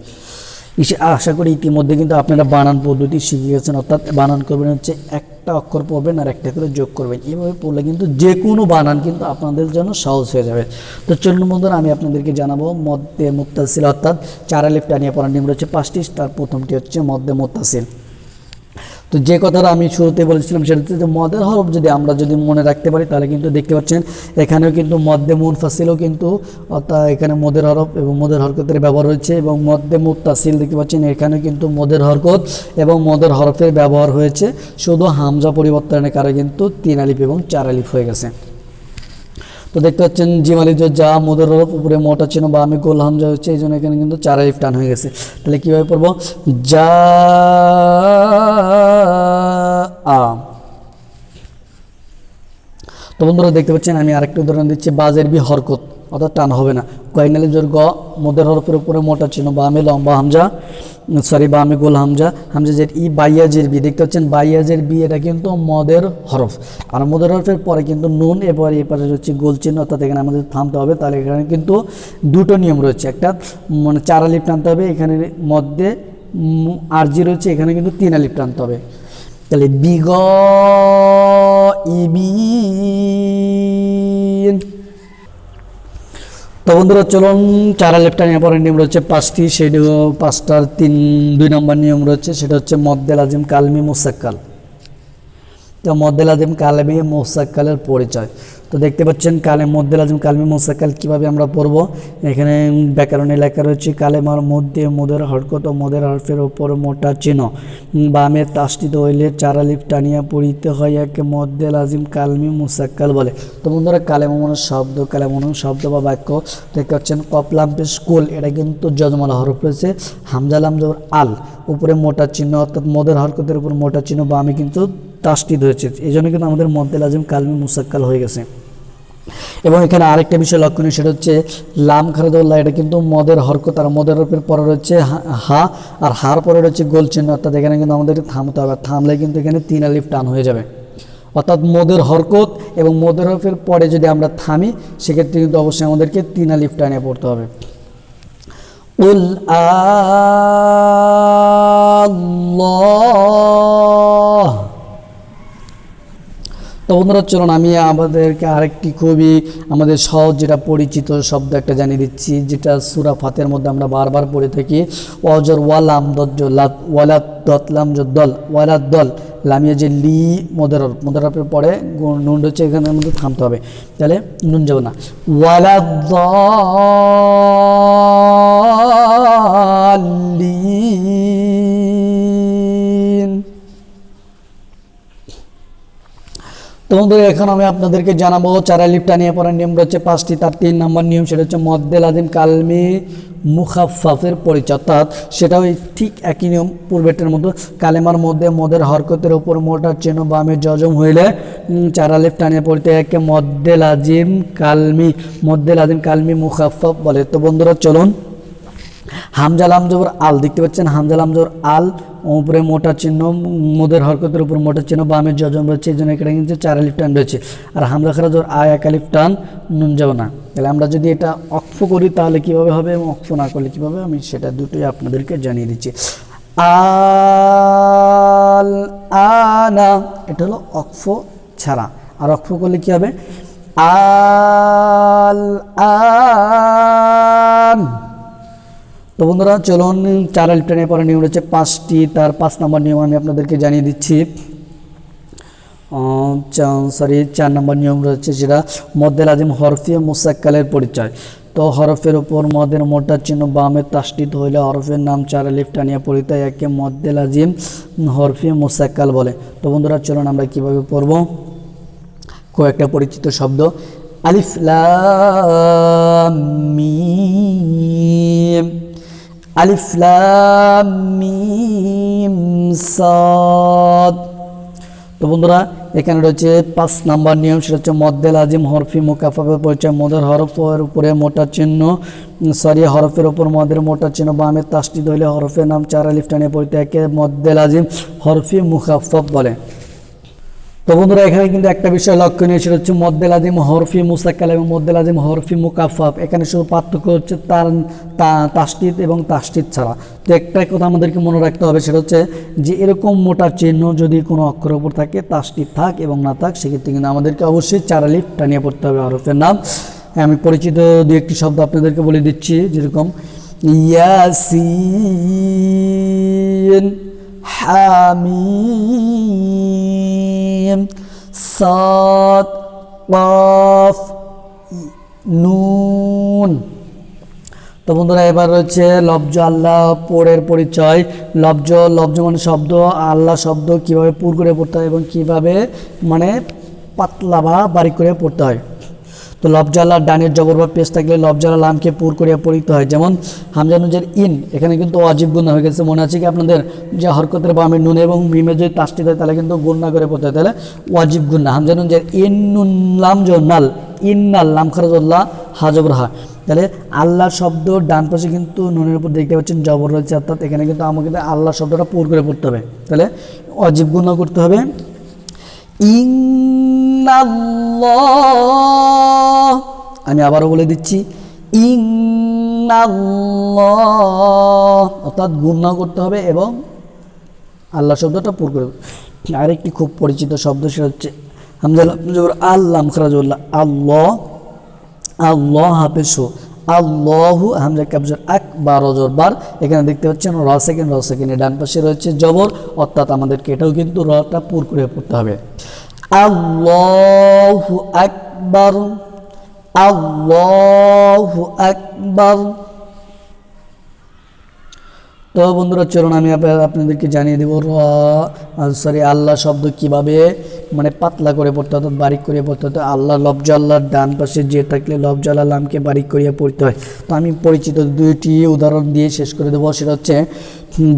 আশা করি ইতিমধ্যে কিন্তু আপনারা বানান পদ্ধতি শিখে গেছেন, অর্থাৎ বানান করবেন হচ্ছে একটা অক্ষর পড়বেন আর একটা করে যোগ করবেন, এভাবে পড়লে কিন্তু যে কোনো বানান কিন্তু আপনাদের জন্য সহজ হয়ে যাবে। তো চলুন বন্ধুরা আমি আপনাদেরকে জানাবো মধ্যে মুত্তাসিল, অর্থাৎ 4 আলিফ টানিয়ে পড়ার নিয়ম রয়েছে 5টি। তার প্রথমটি হচ্ছে মধ্যে মুত্তাসিল। তো যে কথাটা আমি শুরুতে বলেছিলাম সেটা হচ্ছে যে মদের হরফ আমরা যদি মনে রাখতে পারি তাহলে কিন্তু দেখতে পাচ্ছেন এখানেও কিন্তু মধ্যে মুনফাসিলও কিন্তু, অর্থাৎ এখানে মদের হরফ এবং মদের হরকতের ব্যবহার হয়েছে, এবং মধ্যে মুত্তাসিল দেখতে পাচ্ছেন এখানেও কিন্তু মদের হরকত এবং মদের হরফের ব্যবহার হয়েছে, শুধু হামজা পরিবর্তনের কারণে কিন্তু 3 আলিফ এবং 4 আলিফ হয়ে গেছে। তো দেখতে পাচ্ছেন জিমালি যা মদের হরফ উপরে মোটা চিহ্ন বা আমি গোল হামজা হচ্ছে, এই জন্য এখানে কিন্তু 4 আলিফ টান হয়ে গেছে। তাহলে কীভাবে পড়বো, যা আ। তো বন্ধুরা দেখতে পাচ্ছেন আমি আরেকটা উদাহরণ দিচ্ছি, বাজের বি হরকত, অর্থাৎ টান হবে না, কয়েন আলিফ জোর গ মদের হরফের উপরে মোটা চিহ্ন বা আমি লম্বা হামজা, সরি বা আমি গোল হামজা, হামজা জের ই বাইয়াজের বি, দেখতে পাচ্ছেন বাইয়াজের বি এটা কিন্তু মদের হরফ, আর মদের হরফের পরে কিন্তু নুন, এবার এপাশে হচ্ছে গোল চিহ্ন, অর্থাৎ এখানে আমাদের থামতে হবে। তাহলে এখানে কিন্তু 2টো নিয়ম রয়েছে, একটা 4 আলিফ টানতে হবে, এখানে মধ্যে আরজি রয়েছে, এখানে কিন্তু 3 আলিফ টানতে হবে। তাহলে বিগ ইবিন। তো বন্ধুরা চলুন 4 আলিফ টানিয়ে পড়ার নিয়ম রয়েছে 5টি, সেটি 5টার 2 নম্বর নিয়ম রয়েছে, সেটা হচ্ছে মদ্দে লাজিম কালমি মুসাক্কাল। তো মদ্দে লাজিম কালমি মুসাক্কালের পরিচয়। তো দেখতে পাচ্ছেন মদ্দে লাজিম কালমি মুসাক্কাল কীভাবে আমরা পড়ব, এখানে ব্যাকরণে লেখা রয়েছে কালেমার মধ্যে মদের হরকত ও মদের হরফের ওপর মোটা চিহ্ন বামে তাসদিদ হইলে 4 আলিফ টানিয়া পড়িতে হয়, একে মদ্দে লাজিম কালমি মুসাক্কাল বলে। তো বন্ধুরা কালেমন শব্দ বা বাক্য দেখতে পাচ্ছেন কপলাম পেশ কুল, এটা কিন্তু যজমালা হরফ রয়েছে, হামজালাম জবর আল উপরে মোটা চিহ্ন, অর্থাৎ মদের হরকতের উপর মোটা চিহ্ন বামে কিন্তু তাসদিদ হয়েছে, এই জন্য কিন্তু আমাদের মদ্দে লাজিম কালমি মুসাক্কাল হয়ে গেছে। এবং এখানে আরেকটা বিষয় লক্ষণীয়, সেটা হচ্ছে লাম খারাজউল্লাহ, এটা কিন্তু মদের হরকত, আর মদের হরফের পরে রয়েছে হা, আর হার পরে রয়েছে গোল চিহ্ন, অর্থাৎ এখানে কিন্তু আমাদের থামতে হবে, থামলে কিন্তু এখানে 3 আলিফ টান হয়ে যাবে, অর্থাৎ মদের হরকত এবং মদের হরফের পরে যদি আমরা থামি সেক্ষেত্রে কিন্তু অবশ্যই আমাদেরকে 3 আলিফ টানে পড়তে হবে। উল আল্লাহ। তো বন্ধুরা চলুন আমি আমাদেরকে আরেকটি খুবই আমাদের সহজ যেটা পরিচিত শব্দ একটা জানিয়ে দিচ্ছি, যেটা সূরা ফাতিহার মধ্যে আমরা বারবার পড়ে থাকি। ওয়াজর ওয়ালাম দজ্জ লাত ওয়ালাদ দত লাম দল ওয়ালাদ দল লামিয়া যে লি মদরের পরে নুন হচ্ছে, এখানের মধ্যে থামতে হবে, তাহলে নুন যাব না। ওয়ালাদ দাল্লিন। তো বন্ধুরা এখন আমি আপনাদেরকে জানাবো চার আলিফ টানিয়ে পড়ার নিয়ম রয়েছে 5টি। তার 3 নম্বর নিয়ম সেটা হচ্ছে মদ্দে লাজিম কালমি মুখাফফাফের পরিচয়, অর্থাৎ সেটাও ঠিক একই নিয়ম পূর্বেরটার মতো। কালেমার মধ্যে মদের হরকতের উপর মোটা চিহ্ন বামে জজম হইলে 4 আলিফ টানিয়ে পড়তে একে মদ্দে লাজিম কালমি মুখাফফাফ বলে। তো বন্ধুরা চলুন, হামজা লাম জবর আল দেখতে পাচ্ছেন, হামজা লাম জবর আল, উপরে মোটা চিহ্ন, মদের হরকতের উপর মোটা চিহ্ন, বামে জজম রয়েছে, এই জন্য এখানে কিন্তু 4 আলিফ টান রয়েছে। আর হামজা খারা জবর আয় 1 আলিফ টান, নুন যাব না। তাহলে আমরা যদি এটা অক্ফ করি তাহলে কীভাবে হবে এবং অক্ফ না করলে কীভাবে, আমি সেটা দুটোই আপনাদেরকে জানিয়ে দিচ্ছি। আল আনা এটা হলো অক্ফ ছাড়া, আর অক্ফ করলে কী হবে? আল আন। তো বন্ধুরা চলুন 4 আলিফ টানিয়ে পড়ার নিয়ম রয়েছে 5টি। তার 5 নম্বর নিয়ম আমি আপনাদেরকে জানিয়ে দিচ্ছি। 4 নম্বর নিয়ম রয়েছে যেটা মদ্দে লাজিম হরফি মুসাক্কালের পরিচয়। তো হরফের উপর মদের মোটা চিহ্ন বামে তাসদিদ হইলে হরফের নাম 4 আলিফ টানিয়ে পড়িতে একে মদ্দে লাজিম হরফি মুসাক্কাল বলে। তো বন্ধুরা চলুন আমরা কিভাবে পড়ব, কয়েকটা পরিচিত শব্দ। আলিফ লাম মিম, আলিফ লাম মিম সাদ। তো বন্ধুরা এখানে রয়েছে 5 নম্বর নিয়ম সেটা হচ্ছে মদ্দে লাজিম হরফি মুকাফফাফের পরিচয়। মদের হরফের উপরে মোটা চিহ্ন হরফের উপর মদের মোটা চিহ্ন বামে তাসদিদ হইলে হরফের নাম 4 আলিফ টানিয়ে পড়িতে একে মদ্দে লাজিম হরফি মুকাফফাফ বলে। তো বন্ধুরা এখানে কিন্তু একটা বিষয় লক্ষণীয়, সেটা হচ্ছে মদ্দে লাজিম হরফি মুসাক্কাল এবং মদ্দে লাজিম হরফি মুকাফফাফ। এখানে শুধু পার্থক্য হচ্ছে তার তাসদিদ এবং তাসদিদ ছাড়া। তো একটা কথা আমাদেরকে মনে রাখতে হবে, সেটা হচ্ছে যে এরকম মোটা চিহ্ন যদি কোনো অক্ষরের উপর থাকে, তাসদিদ থাক এবং না থাক, সেক্ষেত্রে কিন্তু আমাদেরকে অবশ্যই 4 আলিফ টানিয়ে পড়তে হবে হরফের নাম। আমি পরিচিত 2-1টি শব্দ আপনাদেরকে বলে দিচ্ছি, যেরকম ইয়াসিন, হামিম, সাদ, কাফ, নুন। তো বন্ধুরা এবার রয়েছে লফজ আল্লাহ পুরের পরিচয়। লফজ মানে শব্দ, আল্লাহ শব্দ কিভাবে পুর করে পড়তে হয় এবং কিভাবে মানে পাতলা বা বারিক করে পড়তে হয়। তো লফজ আল্লাহ ডানের জবর বা পেশ থাকলে লফজ আল্লাহ লামকে পুর করে পড়িতে হয়। যেমন হামজা নুনের ইন, এখানে কিন্তু ওয়াজিব গুণা হয়ে গেছে, মনে আছে কি আপনাদের? যে হরকতের বামে নুন এবং মিমে যদি তাসদিদ হয় তাহলে কিন্তু গুণা করে পড়তে হয়, তাহলে ওয়াজিব গুণা। হামজা নুনের ইন নুন লাম নাল, ইন্নাল লাম খারাজুল্লাহ হাজবর হা। তাহলে আল্লাহ শব্দ ডান পাশে কিন্তু নুনের উপর দেখতে পাচ্ছেন জবর রয়েছে, অর্থাৎ এখানে কিন্তু আমাকে আল্লাহ শব্দটা পুর করে পড়তে হবে, তাহলে ওয়াজিব গুণা করতে হবে। ইন্নাল্লাহ, আমি আবারও বলে দিচ্ছি, ইন্নাল্লাহ, অর্থাৎ গুণা করতে হবে এবং আল্লাহ শব্দটা পুর করে। আরেকটি খুব পরিচিত শব্দ সেটা হচ্ছে হামজা আল্লাহ খারাজুল্লাহ আল্লাহ, আল্লাহ হাফেজ আল্লাহু, হামজা কাবজর আকবার বার। এখানে দেখতে পাচ্ছেন র সেকেন্ড ডান পাশে রয়েছে জবর, অর্থাৎ আমাদেরকে এটাও কিন্তু রটা পুর করে পড়তে হবে। আল্লাহু আকবার, আল্লাহু আকবার। তো বন্ধুরা চলুন আমি আপনাদেরকে জানিয়ে দেবো আল্লাহ শব্দ কিভাবে মানে পাতলা করে পড়তে হতো, বারিক করে পড়তে হতো। আল্লাহ লফজ আল্লাহর ডান পাশে যে থাকলে লফজ আল্লাহ লামকে বারিক করিয়া পড়তে হয়। তো আমি পরিচিত 2টি উদাহরণ দিয়ে শেষ করে দেবো। সেটা হচ্ছে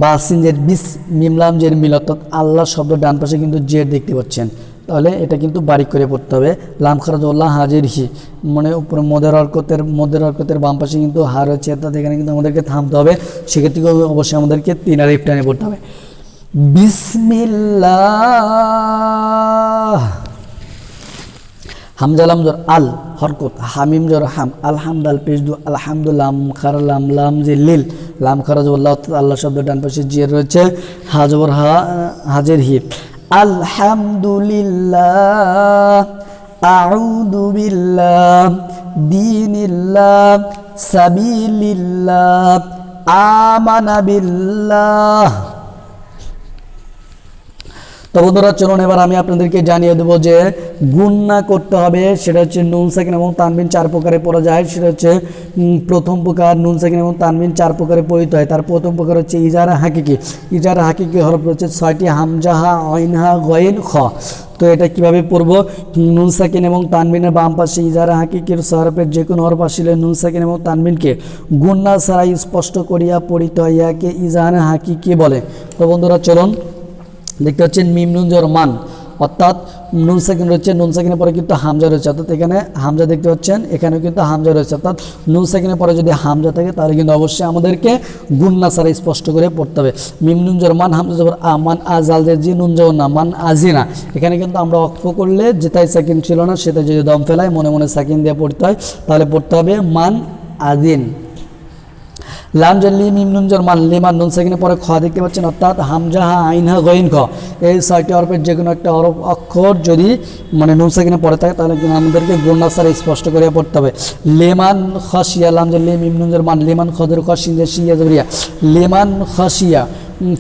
বাসিন জের বিস, মিমলাম জের মিল, অর্থাৎ আল্লাহ শব্দ ডান পাশে কিন্তু জের দেখতে পাচ্ছেন, তাহলে এটা কিন্তু বারিক করে পড়তে হবে। লাম খারাজুল্লাহ হাজের হি, মানে উপরে মদের হরকতের বাম পাশে কিন্তু হা রয়েছে, অর্থাৎ এখানে কিন্তু আমাদেরকে থামতে হবে, সেক্ষেত্রে অবশ্যই আমাদেরকে 3 আলিফ টানে পড়তে হবে। বিসমিল্লাহ, হামজা লাম জর আল হরকত, হামিম জর হাম, আলহামদাল পেশদু আলহামদুল্লাহ, খারালাম লাম যে লিল, লাম খারাজুল্লাহ, অর্থাৎ আল্লাহ শব্দ ডান পাশে যে রয়েছে, হাজবর হা হাজের হি। আলহামদুলিল্লাহ, আউযু বিল্লাহ, দীনিল্লাহ, সাবিলিল্লাহ, আমানা বিল্লাহ। তো বন্ধুরা চলুন এবার আমি আপনাদেরকে জানিয়ে দেবো যে গুণনা করতে হবে, সেটা হচ্ছে নুন সাকিন এবং তানবিন 4 প্রকারে পড়া যায়। সেটা হচ্ছে প্রথম প্রকার নুন সাকিন এবং তানবিন 4 প্রকারে পড়িত হয়। তার প্রথম প্রকার হচ্ছে ইজারা হাকিকি। ইজারা হাকিকি হরফ হচ্ছে 6টি, হামজাহা, আইনহা, গইন, খ। তো এটা কিভাবে পড়ব? নুন সাকিন এবং তানবিনের বাম পাশে ইজারা হাকিকির হরফের যে কোনো হরফ আসলে নুন সাকিন এবং তানবিনকে গুণনা ছাড়াই স্পষ্ট করিয়া পড়িতে হয়, ইয়াকে ইজারা হাকিকি বলে। তো বন্ধুরা চলুন দেখতে পাচ্ছেন মিম নুন জবর মান, অর্থাৎ নুন সাকিন রয়েছে, নুন সাকিনের পরে কিন্তু হামজা রয়েছে, অর্থাৎ এখানে হামজা দেখতে পাচ্ছেন, এখানেও কিন্তু হামজা রয়েছে। অর্থাৎ নুন সাকিনের পরে যদি হামজা থাকে তাহলে কিন্তু অবশ্যই আমাদেরকে গুণনা ছাড়া স্পষ্ট করে পড়তে হবে। মিম নুন জবর মান, হামজা জবর আ, মান আজাল জি নুন জবর না, মান আজিনা। এখানে কিন্তু আমরা অক্ষ করলে যেটাই সাকিন ছিল না সেটা যদি দম ফেলায় মনে মনে সাকিন দিয়ে পড়তে হয়, তাহলে পড়তে হবে মান আদিন। লাম জাল্লি মিম নুন জবর মান, লিমান নুন সাকিনের পরে খ দেখতে পাচ্ছেন, অর্থাৎ হামজা, হা, আইন, হা, গইন, খ। এই 6টি হরফের যে কোনো একটা অক্ষর যদি মানে নুন সাকিনে পড়ে থাকে তাহলে কিন্তু আমাদেরকে গুণনা ছাড়া স্পষ্ট করে পড়তে হবে। লেমান খসিয়া, লাম জাল্লি মিম নুন জবর মান, লিমান খদর খ, শিন শিয়া জবরিয়া, লেমান খসিয়া,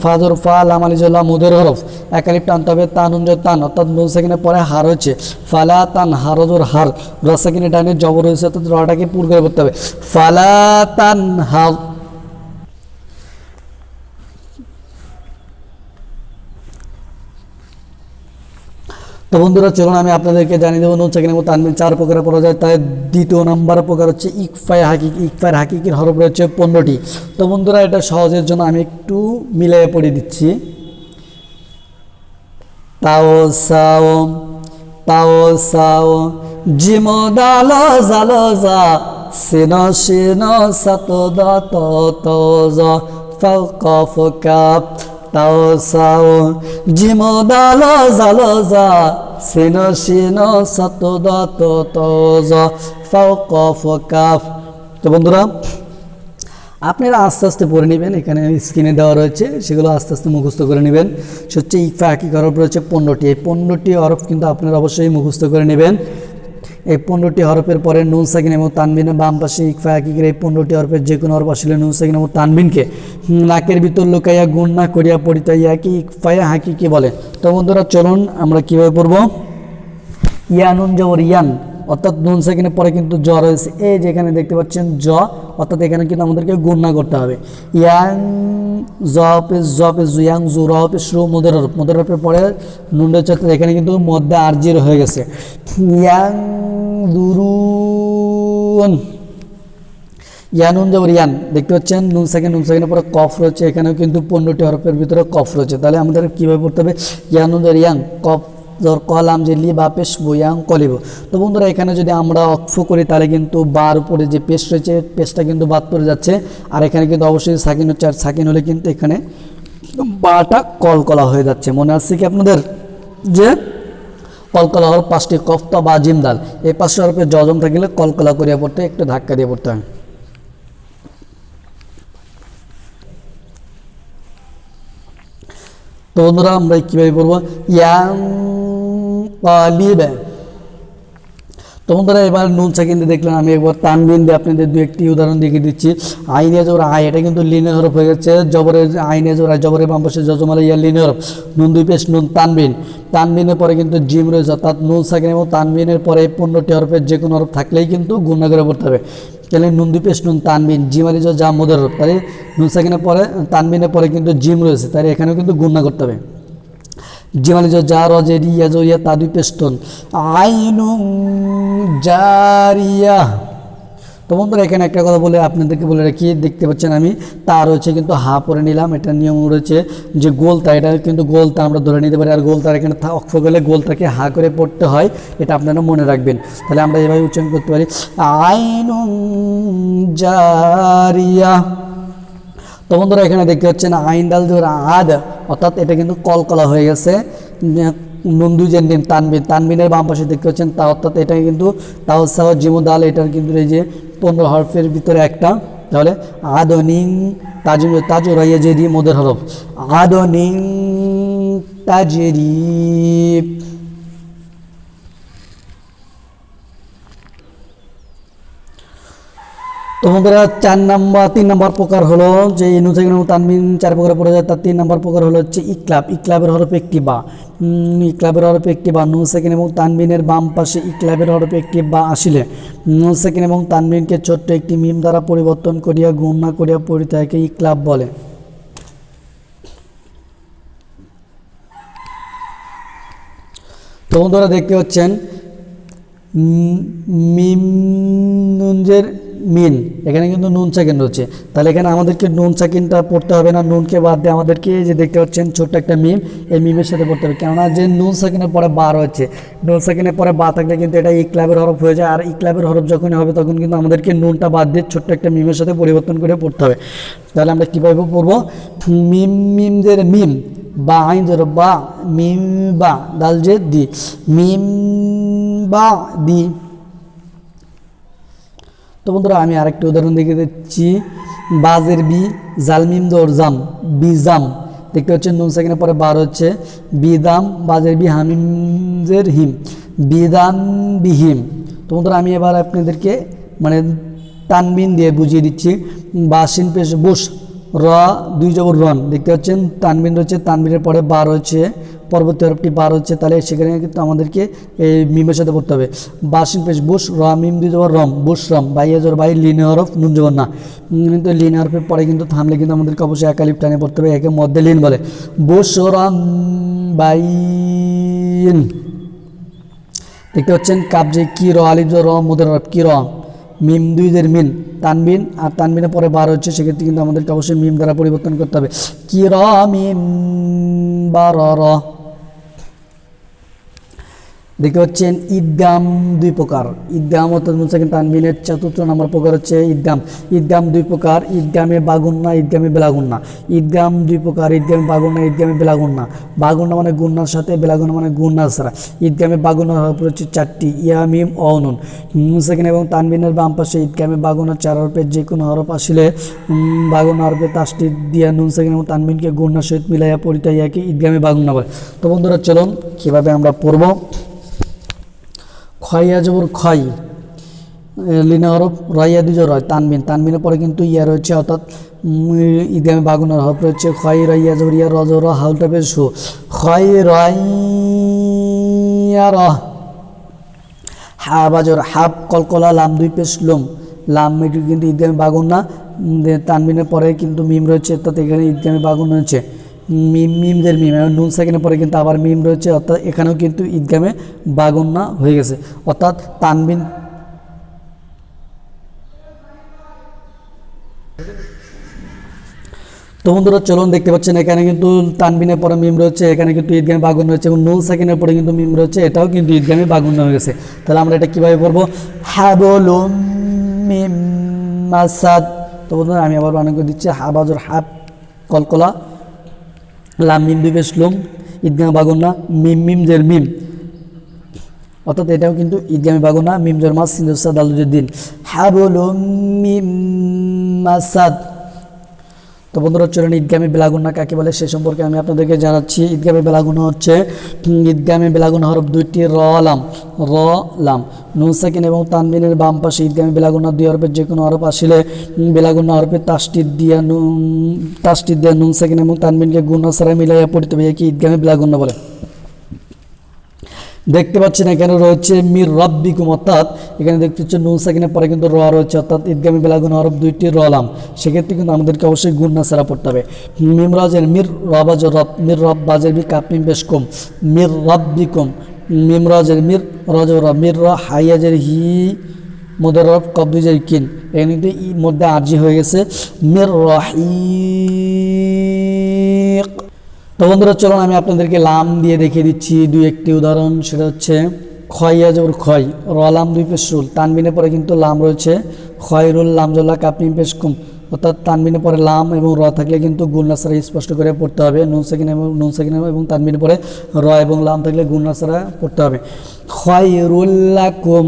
ফাদর ফা, লাম আলিজুল্লাহ মুদের হরফ, একালিপ টানতে হবে, তান নুন জবর তান, অর্থাৎ নুন সাকিনের পরে হার হচ্ছে, ফালা তান, হারজোর হার, র সাকিনের ডানে জবর হয়েছে, অর্থাৎ রটাকে পুর করে পড়তে হবে, ফালা তান হা। তো বন্ধুরা চলুন আমি আপনাদেরকে জানিয়ে দেবো নুন সাকিন এবং তানবিন 4 প্রকারে পড়া যায়। তাই দ্বিতীয় নাম্বার প্রকার হচ্ছে ইকফায়ে হাকিক। ইকফায়ের হাকিকির হরফ রয়েছে 15টি। তো বন্ধুরা এটা সহজের জন্য আমি একটু মিলিয়ে পড়ে দিচ্ছি। তাও সাও, তাও সাও, জিম দাল জাল জা, সিন শিন সাত দা ত ত জ, ফাও কফ কাফ, তাও সাও, জিম দাল জাল জা, সিন শিন সাত দা ত ত জ, ফাও কফ কাফ। তো বন্ধুরা আপনারা আস্তে আস্তে পড়ে নেবেন, এখানে স্ক্রিনে দেওয়া রয়েছে সেগুলো আস্তে আস্তে মুখস্থ করে নেবেন। সে হচ্ছে ইকফা হাকিক হরফ রয়েছে 15টি। এই 15টি হরফ কিন্তু আপনারা অবশ্যই মুখস্থ করে নেবেন। এই 15টি হরফের পরে নুন সাকিন এবং তানবিনের বাম পাশে ইকফা হাকিকের এই 15টি হরফের যে কোনো হরফ আসলে নুন সাকিন এবং তানবিনকে নাকের ভিতর লুকাইয়া গুণনা করিয়া পড়িতে ইয়াকে ইকফায়ে হাকিকি বলে। তো বন্ধুরা চলুন আমরা কীভাবে পড়ব। ইয়া নুন জবর ইয়ান, অর্থাৎ নুন সাকিনের পরে কিন্তু জ রয়েছে, এই যে এখানে দেখতে পাচ্ছেন জ, অর্থাৎ এখানে কিন্তু আমাদেরকে গুণনা করতে হবে। ইয়াং জ পেশ, জ পেশ, জুয়াং, জু, র পেশ, রু, মুদের হরফ, মুদের হরফের পরে নুন রয়েছে, এখানে কিন্তু মধ্যে আর জিরো হয়ে গেছে। ইয়াং দুরুন, ইয়ানুন জবর ইয়ান, দেখতে পাচ্ছেন নুন সাকিনের পরে কফ রয়েছে, এখানেও কিন্তু 15টি হরফের ভিতরে কফ রয়েছে। তাহলে আমাদের কীভাবে পড়তে হবে? ইয়ানুন জবর ইয়াং, কফ জবর কলাম যে লি বা পেশ বয়াং কলিব। তো বন্ধুরা এখানে যদি আমরা অক্ফ করি তাহলে কিন্তু বার উপরে যে পেশ রয়েছে পেশটা কিন্তু বাদ পড়ে যাচ্ছে, আর এখানে কিন্তু অবশ্যই সাকিন হচ্ছে, আর সাকিন হলে কিন্তু এখানে বাটা কলকলা হয়ে যাচ্ছে। মনে আসছে কি আপনাদের যে কলকলা হরফ 5টি, কফতা বা জিমদাল, এই 5টি হরফে জজম থাকলে কলকলা করিয়া পড়তে একটু ধাক্কা দিয়ে পড়তে হয়। তো বন্ধুরা আমরা কীভাবে পড়বো? ইয়াং কালিবে। তো বন্ধুরা এবার নুন সাকিন দিয়ে দেখলেন, আমি একবার তানবিন দিয়ে আপনাদের 2-1টি উদাহরণ দেখিয়ে দিচ্ছি। আইনে জবর আই, এটা কিন্তু লিনের হরফ হয়ে গেছে, জবরের আইনে জবর আই, জবরের বাম পাশে জজমালা ইয়া লিনের হরফ, নুন 2 পেশ নুন তানবিন, তানবিনের পরে কিন্তু জিম রয়েছে, অর্থাৎ নুন সাকিন এবং তানবিনের পরে 15টি হরফের যে কোনো হরফ থাকলেই কিন্তু গুণনা করে পড়তে হবে। তাহলে নুন 2 পেশ নুন তানবিন, জিম আলি যা মুদের হরফ, তাহলে নুন সাকিনের পরে তানবিনের পরে কিন্তু জিম রয়েছে, তাহলে এখানেও কিন্তু গুণনা করতে হবে। জিমালি যা রজে রিয়া জরিয়া তা 2 পেস্তন, আইনুন জারিয়া। তো বন্ধুরা এখানে একটা কথা বলে আপনাদেরকে বলে রাখি, দেখতে পাচ্ছেন আমি তা রয়েছে কিন্তু হা পরে নিলাম, এটা নিয়ম রয়েছে যে গোলতা, এটা কিন্তু গোলতা আমরা ধরে নিতে পারি, আর গোলতার এখানে অক্ষ গেলে গোলতাকে হা করে পড়তে হয়, এটা আপনারা মনে রাখবেন। তাহলে আমরা এভাবে উচ্চারণ করতে পারি আইনুন জারিয়া। তো বন্ধুরা এখানে দেখতে পাচ্ছেন আইন ডাল ধরে আদ, অর্থাৎ এটা কিন্তু কলকলা হয়ে গেছে। নুন 2 যে নিম তানবিন, তানবিনের বাম পাশে দেখতে পাচ্ছেন তা, অর্থাৎ এটা কিন্তু তাও সাহ জিমুদাল, এটার কিন্তু এই যে 15 হরফের ভিতরে একটা। তাহলে আদনিং তাজু রাইয়া যে দিয়ে মোদের হরফ, আদনিং তাজরি। তো বন্ধুরা 3 নম্বর প্রকার হলো যে নুন সাকিন এবং তানবিন 4 প্রকারে পড়ে যায়, তার 3 নম্বর প্রকার হলো হচ্ছে ইকলাব। ইকলাবের হরফে একটি বা, ইকলাবের হরফে একটি বা, নুন সাকিন এবং তানবিনের বাম পাশে ইকলাবের হরফে একটি বা আসিলে নুন সাকিন এবং তানবিনকে ছোট্ট একটি মিম দ্বারা পরিবর্তন করিয়া গুণনা করিয়া পড়িতে তাকে ইকলাব বলে। তো বন্ধুরা দেখতে পাচ্ছেন মিম নুনজের মিন, এখানে কিন্তু নুন সাকিন রয়েছে, তাহলে এখানে আমাদেরকে নুন সাকিনটা পড়তে হবে না, নুনকে বাদ দিয়ে আমাদেরকে যে দেখতে পাচ্ছেন ছোট্ট একটা মিম, এই মিমের সাথে পড়তে হবে, কেননা যে নুন সাকিনের পরে বা রয়েছে, নুন সাকিনের পরে বা থাকলে কিন্তু এটা ইকলাবের হরফ হয়ে যায়, আর ইকলাবের হরফ যখনই হবে তখন কিন্তু আমাদেরকে নুনটা বাদ দিয়ে ছোট্ট একটা মিমের সাথে পরিবর্তন করে পড়তে হবে। তাহলে আমরা কীভাবে পড়বো? মিম মিমদের মিম, বা আইন ধরো বা, মিম বা, দাল যে দি, মিম বা দি। তো বন্ধুরা আমি আরেকটি উদাহরণ দেখে দিচ্ছি, বাজের বি, জালমিম দর জাম, বিজাম, দেখতে পাচ্ছেন নুন সাকিনের পরে বার হচ্ছে বিদাম, বাজের বি, হামিমজের হিম, বিদাম বিহিম। তো বন্ধুরা আমি এবার আপনাদেরকে মানে তানবিন দিয়ে বুঝিয়ে দিচ্ছি, বাসিন পেশ বুশ, র 2 জবর রন, দেখতে পাচ্ছেন তানবিন রয়েছে, তানবিনের পরে বার হচ্ছে, পরবর্তী হরফটি বার হচ্ছে, তাহলে সেখানে কিন্তু আমাদেরকে এই মিমের সাথে পড়তে হবে। বাসিন পেশ বুশ, র মিম 2 জবর রম, বুশ রম, বাইয়া জবর বাই, লিনে হরফ, নুন জবর না, কিন্তু লিনে হরফের পরে কিন্তু থামলে কিন্তু আমাদেরকে অবশ্যই একালিফ টানে পড়তে হবে, একে মধ্যে লিন বলে, বুশ রম বাইন। দেখতে পাচ্ছেন কাব যে কি, র আলিফ জবর র, মুদের হরফ কি, র মিম 2 জের মিন, তানবিন, আর তানবিনের পরে বার হচ্ছে, সেক্ষেত্রে কিন্তু আমাদেরকে অবশ্যই মিম দ্বারা পরিবর্তন করতে হবে, কি র মিম বা র র। দেখতে পাচ্ছেন ঈদগাম 2 প্রকার, ঈদগাম অর্থাৎ নুন সাকিন তানবিনের 4th নম্বর প্রকার হচ্ছে ঈদগাম। ঈদগাম 2 প্রকার, ঈদগামে বাগুন্না, ঈদগামে বেলাগুন্না। ঈদগাম 2 প্রকার, ঈদগামে বাগুন্না, ঈদগামে বেলাগুন্না। বাগুন্না মানে গুন্নার সাথে, বেলাগুন্না মানে গুন্নার ছাড়া। ঈদগামে বাগুন্নার হরফ হচ্ছে 4টি, ইয়া মিম অ নুন। নুন সাকিন এবং তানবিনের বাম পাশে ঈদগামে বাগুন্নার 4 হরফের যে কোনো হরফ আসলে বাগুন্না হরফে তাসদিদ দিয়া নুন সাকিন এবং তানবিনকে গুন্নার সহিত মিলাইয়া পড়িতে ইয়াকে ঈদগামে বাগুন্না বলে। তো বন্ধুরা চলুন কীভাবে আমরা পড়ব। খয়া জবর খয়, লিনা হরফ, রয়া 2 জবর রয়, তানবিন, তানবিনের পরে কিন্তু ইয়া রয়েছে, অর্থাৎ ঈদগামে বাগুনার হরফ রয়েছে, খয় রয়া জবর ইয়া, র জবর র, হাউলটা বেশ শো, খয় রয়া র। হা বাজর হাব, কলকলা, লাম 2 পেশ লোম, লাম এটি কিন্তু ঈদগামে বাগুন্না, তানবিনের পরে কিন্তু মিম রয়েছে, অর্থাৎ এখানে ঈদগামে বাগুন্না হচ্ছে, মিম মিমদের মিম, এবং নুন সাকিনের পরে কিন্তু আবার মিম রয়েছে, অর্থাৎ এখানেও কিন্তু ঈদগামে বাগুন্না হয়ে গেছে, অর্থাৎ তানবিন। তো বন্ধুরা চলুন দেখতে পাচ্ছেন এখানে কিন্তু তানবিনের পরে মিম রয়েছে, এখানে কিন্তু ঈদগামে বাগুন্না হচ্ছে, এবং নুন সাকিনের পরে কিন্তু মিম রয়েছে, এটাও কিন্তু ঈদগামে বাগুন্না হয়ে গেছে। তাহলে আমরা এটা কীভাবে পড়বো? হাবলুম মিম মাসাদ। তো বন্ধুরা আমি আবার বানান করে দিচ্ছি, হাবাজর হাব, কলকলা, লাম মিম 2 পেশ লোম, ঈদগামে বাগুন্না, মিম মিম জের মিম, অর্থাৎ এটাও কিন্তু ঈদগামে বাগুন্না, মিম জের মাস, সিন জের সাদ, দাল জের দিন, হাবলুম মিম মাসাদ। তো বন্ধুরা চলেন ঈদগামে বেলাগুন্না কাকে বলে সে সম্পর্কে আমি আপনাদেরকে জানাচ্ছি। ঈদগামে বেলাগুন্না হচ্ছে, ঈদগামে বেলাগুন্না হরফ 2টি, র লাম, র লাম, নুন সাকিন এবং তানবিনের বাম পাশে ঈদগামে বেলাগুন্না 2 হরফের যে কোনো হরফ আসলে বেলাগুন্না হরফে তাসদিদ দিয়া নুন সাকিন এবং তানবিনকে গুন্না ছাড়া মিলাইয়া পড়তে হবে, একে ঈদগামে বেলাগুন্না বলে। দেখতে পাচ্ছেন এখানে রয়েছে মির রব্বিকুম, অর্থাৎ এখানে দেখতে পাচ্ছেন নুন সাকিনের পরে কিন্তু র রয়েছে, অর্থাৎ ঈদগামে বেলাগুন্না হরফ 2টি, র লাম, সেক্ষেত্রে কিন্তু আমাদেরকে অবশ্যই গুন্না ছাড়া পড়তে হবে। মিম রাজের মির, রবাজ রব, মির রব বাজের বি, কাপ মিম পেশ কুম, মির রব্বিকুম, মিম রাজের মির, রজ রব, মির র, হাইয়াজের হি, মুদের রব, কব 2 জের কিন, এখানে কিন্তু মধ্যে আরজি হয়ে গেছে, মির রহিক। তো বন্ধুরা চলুন আমি আপনাদেরকে লাম দিয়ে দেখিয়ে দিচ্ছি 2-1টি উদাহরণ। সেটা হচ্ছে খয়া জবর খয়, র লাম 2 পেশ রুল, তানবিনের পরে কিন্তু লাম রয়েছে, খয়রুল, লাম জল্লা, কাপ মিম পেশ কুম, অর্থাৎ তানবিনের পরে লাম এবং র থাকলে কিন্তু গুন্না ছাড়া স্পষ্ট করে পড়তে হবে, নুন সাকিন এবং তানবিনের পরে র এবং লাম থাকলে গুন্না ছাড়া পড়তে হবে। খয়রুল লাকুম,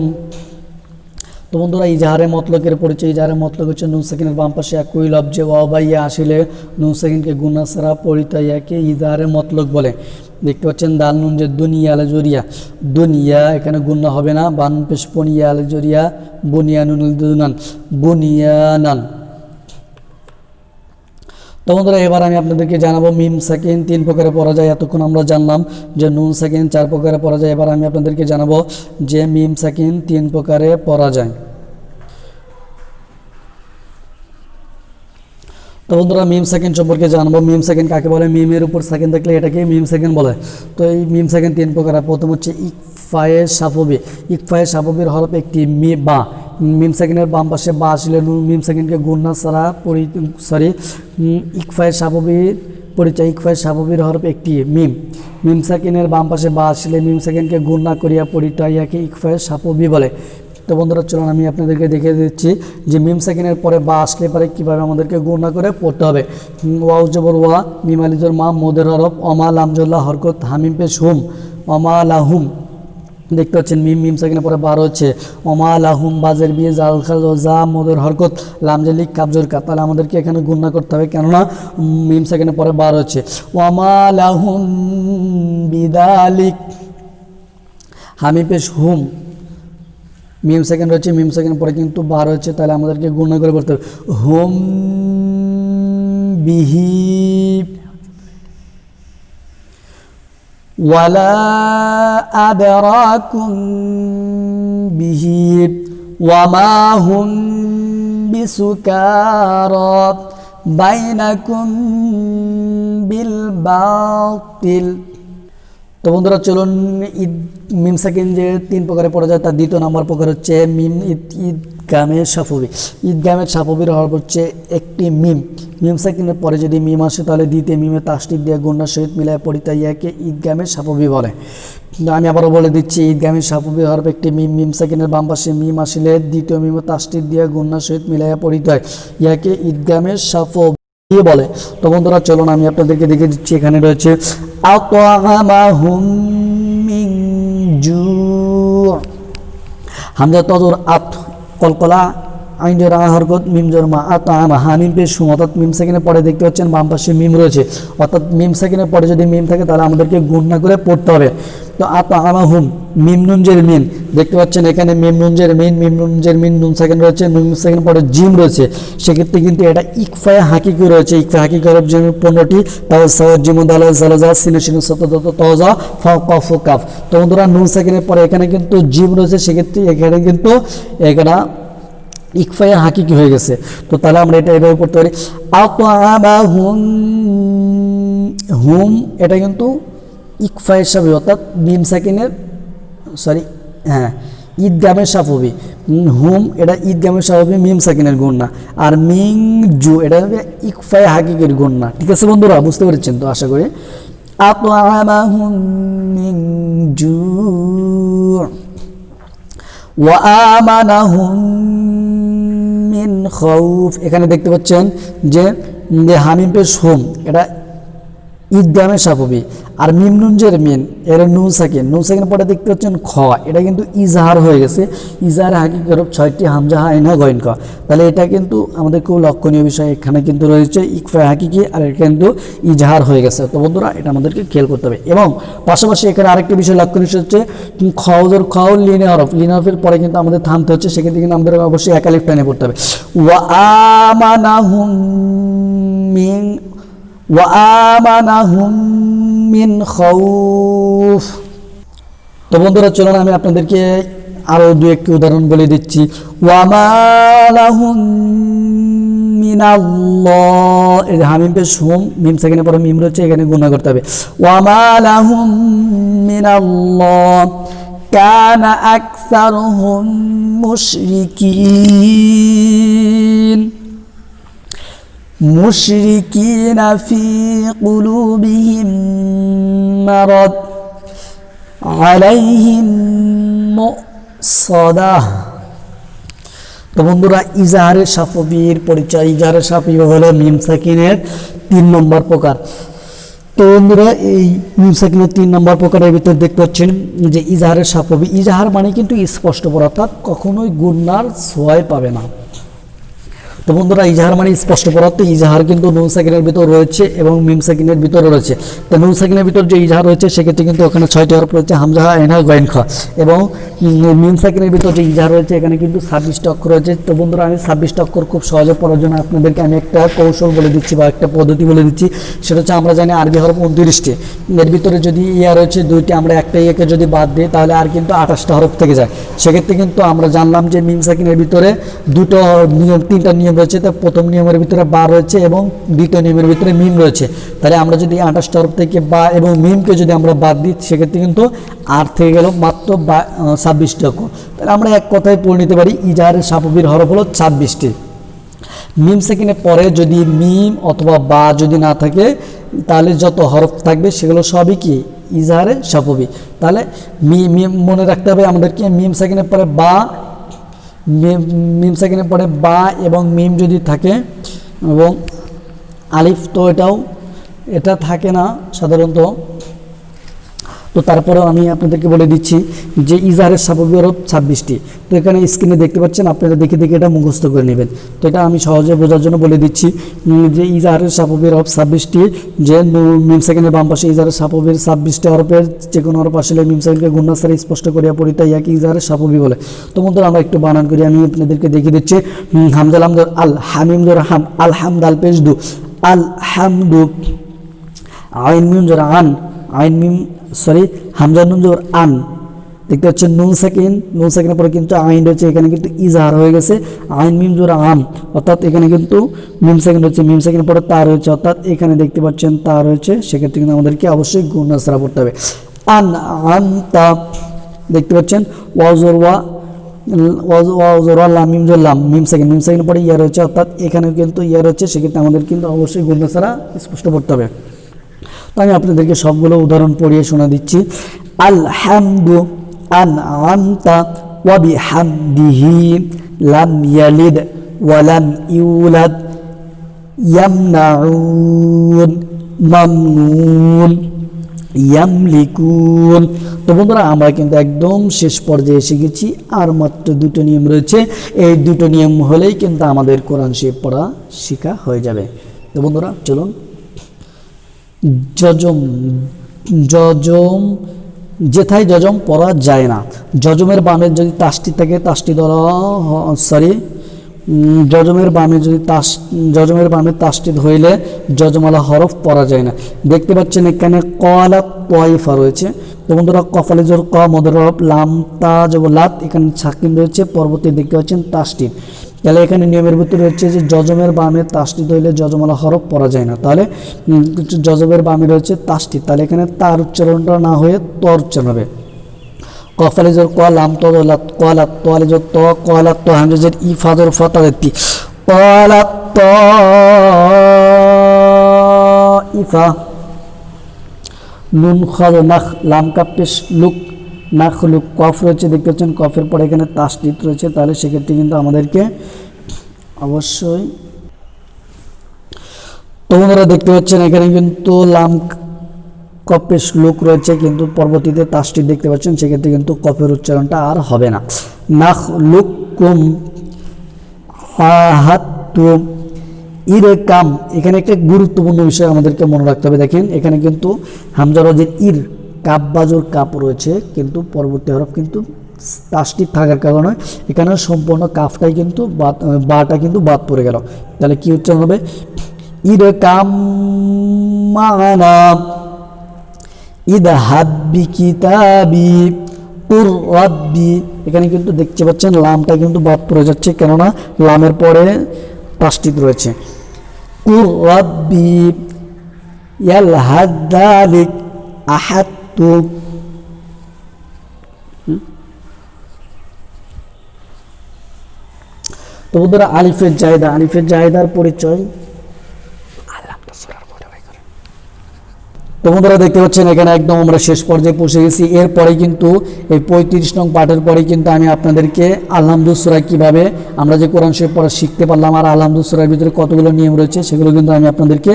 তো বন্ধুরা ইজাহারে মতলকের পরিচয়। ইজাহারে মতলক হচ্ছে নুন সাকিনের বাম পাশে একই লফজে ওয়াও বা ইয়া আসলে নুন সাকিনকে গুণা ছাড়া পরিচয় ইয়াকে ইজাহারে মতলক বলে। দেখতে পাচ্ছেন দাল নুন যে দুনিয়া আল জরিয়া, দুনিয়া এখানে গুণা হবে না, বান পেশ পনিয়া আল জরিয়া, বুনিয়া নুন দুনান, বুনিয়ানান। তো বন্ধুরা এবার আমি আপনাদেরকে জানাবো মিম সাকিন 3 প্রকারে পড়া যায়। এতক্ষণ আমরা জানলাম যে নুন সাকিন 4 প্রকারে পড়া যায়। এবার আমি আপনাদেরকে জানাবো যে মিম সাকিন 3 প্রকারে পড়া যায়। তো বন্ধুরা মিম সাকিন সম্পর্কে জানবো। মিম সাকিন কাকে বলে? মিমের উপর সাকিন থাকলে এটাকে মিম সাকিন বলে। তো এই মিম সাকিন 3 প্রকার। প্রথম হচ্ছে ইকফায়ে সাফবি। ইকফায়ে সাফবির হরফ একটি বা। মিম সাকিনের বাম পাশে বা আসলে মিম সাকিনকে গুণনা ছাড়া ইকফায়ে সাফবির পরিচয়। ইকফায়ে সাফবির হরফ একটি মিম। মিম সাকিনের বাম পাশে বা আসলে মিম সাকিনকে গুণনা করিয়া পরিচয় ইয়াকে ইকফায়ে সাফবি বলে। তো বন্ধুরা চলুন আমি আপনাদেরকে দেখিয়ে দিচ্ছি যে মিম সাকিনের পরে বা আসলে পরে কীভাবে আমাদেরকে গুণনা করে পড়তে হবে। ওয়াও জবর ওয়া, মিম আলিজর মা, মোদের হরফ, অমা লামজুল্লাহ হরকত, হামিম পেশ হুম, অমা লাহুম। দেখতে পাচ্ছেন মিম সাকিনের পরে বার হচ্ছে অমা লাহুম, বাজের বিয়ে জাল খাল জা, মোদের হরকত, লামজালিক কাবজর কা। তাহলে আমাদেরকে এখানে গুণনা করতে হবে, কেননা মিম সাকিনের পরে বার হচ্ছে অমা লাহুম বিদালিক, হামিম পেশ হুম। মিম সেকেন্ড রয়েছে, মিম সেকেন্ড পরে কিন্তু বার হচ্ছে, তাহলে আমাদেরকে গুণনা করে পড়তে হবে হুম বিহি ওয়ালা আদরাকুম বিহি ওয়ামা হুম বিসুকারা বাইনাকুম বিল বাতিল। তো বন্ধুরা চলুন মিম সাকিন যে 3 প্রকারে পড়া যায় তার দ্বিতীয় নম্বর প্রকার হচ্ছে মিম ঈদগামে সাফবি। ঈদগামে সাফবির হরফ হচ্ছে একটি মিম। মিম সাকিনের পরে যদি মিম আসে তাহলে দ্বিতীয় মিমে তাসদিদ দিয়ে গুণনার সহিত মিলায় পড়িতে ইয়াকে ঈদগামে সাফবি বলে। আমি আবারও বলে দিচ্ছি ঈদগামে সাফবির হরফ একটি মিম। মিম সাকিনের বাম পাশে মিম আসলে দ্বিতীয় মিমে তাসদিদ দিয়ে গুণনার সহিত মিলাইয়া পড়িতে হয়, ইয়াকে ঈদগামে সাফবি বলে। তো বন্ধুরা চলুন আমি আপনাদেরকে দেখে দিচ্ছি। এখানে রয়েছে আতআমাহুম মিন জু, হামজা তজর আত, কলকলা আইন জের হরকত, মিম জের মা, আতআমা হামিম পেশ হুম। অর্থাৎ মিম সাকিনের পরে দেখতে পাচ্ছেন বাম পাশে মিম রয়েছে, অর্থাৎ মিম সাকিনের পরে যদি মিম থাকে তাহলে আমাদেরকে গুণনা করে পড়তে হবে। তো আতআমাহুম মিম নুন জের মিন, দেখতে পাচ্ছেন এখানে মিম নুন জের মিন, মিম নুন জের মিন, নুন সাকিন রয়েছে, নুন সাকিন পরে জিম রয়েছে, সেক্ষেত্রে কিন্তু এটা ইকফায়ে হাকিকি রয়েছে। ইকফায়ে হাকিকি হরফ যে 15টি, তাও সাওয়াত জিম দাল জালাজা সিন শিন সতত তজা ফা কফ কাফ। তো বন্ধুরা নুন সাকিনের পরে এখানে কিন্তু জিম রয়েছে, সেক্ষেত্রে এখানে কিন্তু এটা ইকফায়ে হাকিকি হয়ে গেছে। তো তাহলে আমরা এটা এভাবে পড়তে পারি আতআমাহুম হুম, এটা কিন্তু ইকফায়ে সাফবি, অর্থাৎ মিম সাকিনের ঈদগামের সাফবি। হুম এটা ঈদগামের সাফবি মিম সাকিনের গুণনা, আর মিং জু এটা হবে ইকফায়ে হাকিকির গুণনা। ঠিক আছে বন্ধুরা, বুঝতে পেরেছেন তো আশা করি। আতআমাহুম মিন জু ওয়া আমানাহুম মিন খাউফ। এখানে দেখতে পাচ্ছেন যে হামিম পেশ হুম এটা ঈদগামে সাফবি, আর মিম নুন জের মিন এর নুন সাকিন, নুন সাকিন পরে দেখতে পাচ্ছেন খ, এটা কিন্তু ইজাহার হয়ে গেছে। ইজাহারে হাকিকি হরফ 6টি, হামজা হা আইন হা গইন ক। তাহলে এটা কিন্তু আমাদের খুব লক্ষণীয় বিষয়। এখানে কিন্তু রয়েছে ইকফায়ে হাকিকি আর এটা কিন্তু ইজাহার হয়ে গেছে। তো বন্ধুরা এটা আমাদেরকে খেয়াল করতে হবে। এবং পাশাপাশি এখানে আরেকটি বিষয় লক্ষণীয় হচ্ছে খজর খ লিনে হরফ, লিনে হরফের পরে কিন্তু আমাদের থামতে হচ্ছে, সেক্ষেত্রে কিন্তু আমাদের অবশ্যই একালিফ টানে পড়তে হবে। ওয়া আমানাহুম মিন ওয়া আমানাহুম মিন খাউফ। তো বন্ধুরা চলুন আমি আপনাদেরকে আরও 2-1টি উদাহরণ বলে দিচ্ছি। ওয়া মা লাহুম মিনাল্লাহ, এই হামিম পেশ হুম, মিম সাকিনের পরে মিম রয়েছে, এখানে গুণা করতে হবে। ওয়া মা লাহুম মিনাল্লাহ কানা আকসারুহুম মুশরিকিন, মুশরিকিনা ফি কুলুবিহিম মারাদ আলাইহিম মুসাদাহ। তো বন্ধুরা ইজাহারের সাফবির পরিচয়। ইজাহারের সাফবি হলো মিম সাকিনের 3 নম্বর প্রকার। তো বন্ধুরা এই মিম সাকিনের 3 নম্বর প্রকারের ভিতর দেখতে পাচ্ছেন যে ইজাহারের সাপবি। ইজাহার মানে কিন্তু স্পষ্ট পড়া, অর্থাৎ কখনোই গুণনার ছোঁয়াই পাবে না। তো বন্ধুরা ইজাহার মানে স্পষ্ট পড়া, তো ইজাহার কিন্তু নুন সাকিনের ভিতর রয়েছে এবং মিম সাকিনের ভিতরে রয়েছে। তো নুন সাকিনের ভিতর যে ইজাহার রয়েছে সেক্ষেত্রে কিন্তু ওখানে 6টি হরফ রয়েছে, হামজা, আইন, গয়েন, খ। এবং মিম সাকিনের ভিতর যে ইজাহার রয়েছে এখানে কিন্তু 26টা অক্ষর রয়েছে। তো বন্ধুরা আমি 26টা অক্ষর খুব সহজে পড়ার জন্য আপনাদেরকে আমি একটা কৌশল বলে দিচ্ছি বা একটা পদ্ধতি বলে দিচ্ছি। সেটা হচ্ছে আমরা জানি আরবি হরফ 29টি, এর ভিতরে যদি ইয়া রয়েছে 2টি, আমরা একটা ইয়েকে যদি বাদ দিই তাহলে আর কিন্তু 28টা হরফ থেকে যায়। সেক্ষেত্রে কিন্তু আমরা জানলাম যে মিম সাকিনের ভিতরে 3টা নিয়ম রয়েছে। তো প্রথম নিয়মের ভিতরে বা রয়েছে এবং দ্বিতীয় নিয়মের ভিতরে মিম রয়েছে। তাহলে আমরা যদি 28টা হরফ থেকে বা এবং মিমকে যদি আমরা বাদ দিই সেক্ষেত্রে কিন্তু 8 থেকে গেল মাত্র 26টি অক্ষর। তাহলে আমরা এক কথায় পড়ে নিতে পারি ইজাহারের সাপবির হরফ হলো 26টি। মিম সাকিনের পরে যদি মিম অথবা বা যদি না থাকে তাহলে যত হরফ থাকবে সেগুলো সবই কি ইজাহারের সাপবি। তাহলে মিম মনে রাখতে হবে আমাদেরকে, মিম সাকিনের পরে বা, মিম সাকিনের পরে বা এবং মিম যদি থাকে এবং আলিফ, তো এটা থাকে না সাধারণত। তো তারপরেও আমি আপনাদেরকে বলে দিচ্ছি যে ইজাহারের সাপবি হরফ 26টি। তো এখানে স্ক্রিনে দেখতে পাচ্ছেন, আপনারা দেখে দেখে এটা মুখস্থ করে নেবেন। তো এটা আমি সহজে বোঝার জন্য বলে দিচ্ছি যে ইজাহারের সাপবির হরফ 26টি, যে মিম সাকিনের বাম পাশে ইজাহারের সাপবির 26টি হরফের যে কোনো হরফ আসলে মিম সাকিনকে গুণনা ছাড়া স্পষ্ট করিয়া পড়ি, তাই ইয়াকে ইজাহারের সাপবি বলে। তো বন্ধুরা আমরা একটু বানান করি, আমি আপনাদেরকে দেখিয়ে দিচ্ছি। হামজা লাম জবর আল, হামিম জবর হাম, আল হামদাল পেশ দু, আল হামদু, আইন মিম জবর আন, আইন মিম হামজা নুন জবর আন। দেখতে পাচ্ছেন নুন সাকিনের পরে কিন্তু আইন রয়েছে, এখানে কিন্তু ইজাহার হয়ে গেছে। আইন মিম জবর আম, অর্থাৎ এখানে কিন্তু মিম সাকিন রয়েছে, মিম সাকিনের পরে তা রয়েছে, অর্থাৎ এখানে দেখতে পাচ্ছেন তা রয়েছে। সেক্ষেত্রে কিন্তু আমাদেরকে অবশ্যই গুণনা ছাড়া পড়তে হবে। আন আন তা দেখতে পাচ্ছেন ওয়াজর ওয়া লাম মিম জবর লাম, মিম সাকিনের পরে ইয়া রয়েছে, অর্থাৎ এখানে কিন্তু ইয়া রয়েছে। সেক্ষেত্রে আমাদের কিন্তু অবশ্যই গুণনা ছাড়া স্পষ্ট পড়তে হবে। তো আমি আপনাদেরকে সবগুলো উদাহরণ পড়িয়ে শোনা দিচ্ছি। আলহামদু আনআমতা ওয়া বিহামদিহি লাম ইয়ালিদ ওয়া লাম ইউলাদ ইয়ামনাউন মামনুন ইয়ামলিকুন। তো বন্ধুরা আমরা কিন্তু একদম শেষ পর্যায়ে এসে গেছি, আর মাত্র 2টো নিয়ম রয়েছে। এই 2টো নিয়ম হলেই কিন্তু আমাদের কোরআন শরীফ পড়া শেখা হয়ে যাবে। তো বন্ধুরা চলুন। জজম যেথায় জজম পড়া যায় না, জজমের বামে যদি তাসটি থাকে, তাসটি ধরা জজমের বামে তাসটি ধরলে জজমালা হরফ পড়া যায় না। দেখতে পাচ্ছেন এখানে কলা তয়ফা রয়েছে। তো বন্ধুরা কফালে জোর ক, মদের হরফ লাম, তা জব লাত, এখানে সাকিন রয়েছে, পরবর্তী দেখতে পাচ্ছেন তাসটি। তাহলে এখানে নিয়মের ভিতরে রয়েছে যে জজমের বামে তাসটি ধরলে জজমালা হরফ পড়া যায় না। তাহলে জজমের বামে রয়েছে তাসটি, তাহলে এখানে তার উচ্চারণটা না হয়ে তর উচ্চারণ হবে। কফালে জোর ক, লাম ত লাত, কলাত, তোয়ালে জোর ত, কলাত তো, হামজাজের ই, ফাদর ফতালেতি, কলাত ত ইফা, নুন খল নাখ, লাম কাপেশ লুক, নাখ লুক, কফ রয়েছে। দেখতে পাচ্ছেন কফের পরে এখানে তাসদিদ রয়েছে। তাহলে সেক্ষেত্রে কিন্তু আমাদেরকে অবশ্যই, তো বন্ধুরা দেখতে পাচ্ছেন এখানে কিন্তু লাম কপেশ লুক রয়েছে, কিন্তু পরবর্তীতে তাসদিদ দেখতে পাচ্ছেন, সেক্ষেত্রে কিন্তু কফের উচ্চারণটা আর হবে না। নাখ লুক কুম হাতুম ইরকাম, এখানে একটা গুরুত্বপূর্ণ বিষয় আমাদেরকে মনে রাখতে হবে। দেখেন এখানে কিন্তু হামজা রজের ইর, কাপ বাজুর কাপ রয়েছে, কিন্তু পরবর্তী হরফ কিন্তু তাসদিদ থাকার কারণে এখানে সম্পূর্ণ কাফটাই কিন্তু বাটা কিন্তু বাদ পড়ে গেল। তাহলে কি উচ্চারণ হবে? ইরকাম মানা ইদহাব বিকিতাবি উর রাব্বি, এখানে কিন্তু দেখতে পাচ্ছেন লামটা কিন্তু বাদ পড়ে যাচ্ছে, কেননা লামের পরে তাসদিদ রয়েছে। উর রাব্বি ইয়ালহাদালিক আহাত্তু, তো বন্ধুরা আলিফের জায়দার পরিচয়। তো বন্ধুরা দেখতে পাচ্ছেন এখানে একদম আমরা শেষ পর্যায়ে পৌঁছে গেছি। এরপরে কিন্তু এই 35 নং পাঠের পরে কিন্তু আমি আপনাদেরকে আলহামদুল সূরা কীভাবে আমরা যে কোরআন শরীফ পড়া শিখতে পারলাম আর আলহামদুল সূরার ভিতরে কতগুলো নিয়ম রয়েছে সেগুলো কিন্তু আমি আপনাদেরকে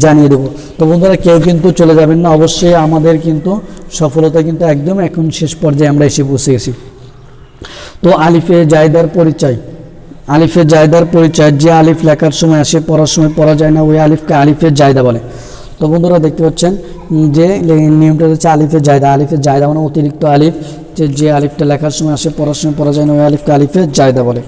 জানিয়ে দেবো। তো বন্ধুরা কেউ কিন্তু চলে যাবেন না, অবশ্যই আমাদের কিন্তু সফলতা কিন্তু একদম এখন শেষ পর্যায়ে আমরা এসে পৌঁছে গেছি। তো আলিফে জায়দার পরিচয়, আলিফে জায়দার পরিচয়, যে আলিফ লেখার সময় আসে পড়ার সময় পড়া যায় না ওই আলিফকে আলিফে জায়দা বলে। তো বন্ধুরা দেখতে পাচ্ছেন যে নিয়মটা হচ্ছে আলিফে জায়দা। আলিফে জায়দা মানে অতিরিক্ত আলিফ, যে আলিফটা লেখার সময় আসে পড়ার সময় পড়া যায় না ওই আলিফকে আলিফে জায়দা বলে।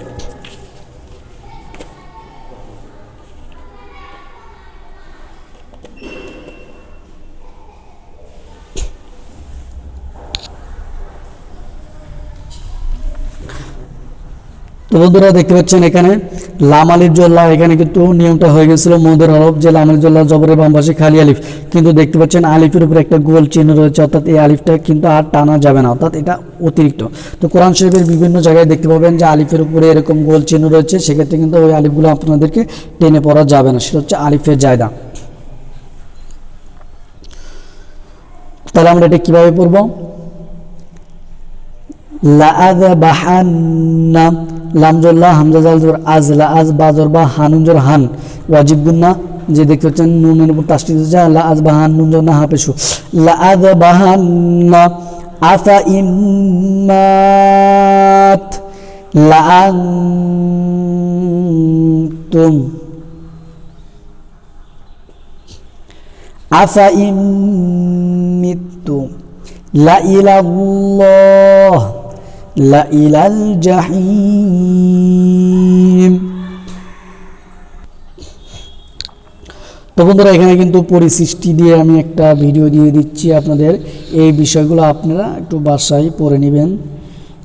তো বন্ধুরা দেখতে পাচ্ছেন এখানে লাম আলিফ জল্লা, এখানে কিন্তু নিয়মটা হয়ে গেছিল মদের হরফ যে লাম আলিফ জল্লা জবরের বাম পাশে খালি আলিফ, কিন্তু দেখতে পাচ্ছেন আলিফের উপরে একটা গোল চিহ্ন রয়েছে, অর্থাৎ এই আলিফটা কিন্তু আর টানা যাবে না, অর্থাৎ এটা অতিরিক্ত। তো কোরআন শরীফের বিভিন্ন জায়গায় দেখতে পাবেন যে আলিফের উপরে এরকম গোল চিহ্ন রয়েছে, সেক্ষেত্রে কিন্তু ওই আলিফগুলো আপনাদেরকে টেনে পড়া যাবে না, সেটা হচ্ছে আলিফের জায়দা। তাহলে আমরা এটা কিভাবে পড়ব? লাআযবাহান্না, লাম জল্লা হামজা জাল জবর আজ, লা আজ বা জবর বা হানুন জবর হান, ওয়াজিব গুন্না, যে দেখতে পাচ্ছেন নুনের উপর তাসদীদ হচ্ছে লা আজ বাহান নুন জবর না হাফেশু, লাআযবাহান্না আফা ইম্মাত লাআনতুম আফা ইম্মিতু লা ইলাল্লাহ লা ইলাল জাহিম। তো বন্ধুরা এখানে কিন্তু পরিসৃষ্টি দিয়ে আমি একটা ভিডিও দিয়ে দিচ্ছি আপনাদের, এই বিষয়গুলো আপনারা একটু বাসায় পড়ে নেবেন,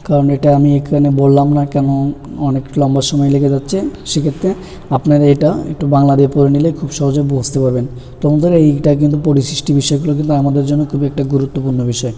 কারণ এটা আমি এখানে বললাম না কেন অনেক লম্বা সময় লেগে যাচ্ছে, সেক্ষেত্রে আপনারা এটা একটু বাংলা দিয়ে পড়ে নিলে খুব সহজে বুঝতে পারবেন। তো বন্ধুরা এইটা কিন্তু পরিসৃষ্টি বিষয়গুলো কিন্তু আমাদের জন্য খুবই একটা গুরুত্বপূর্ণ বিষয়।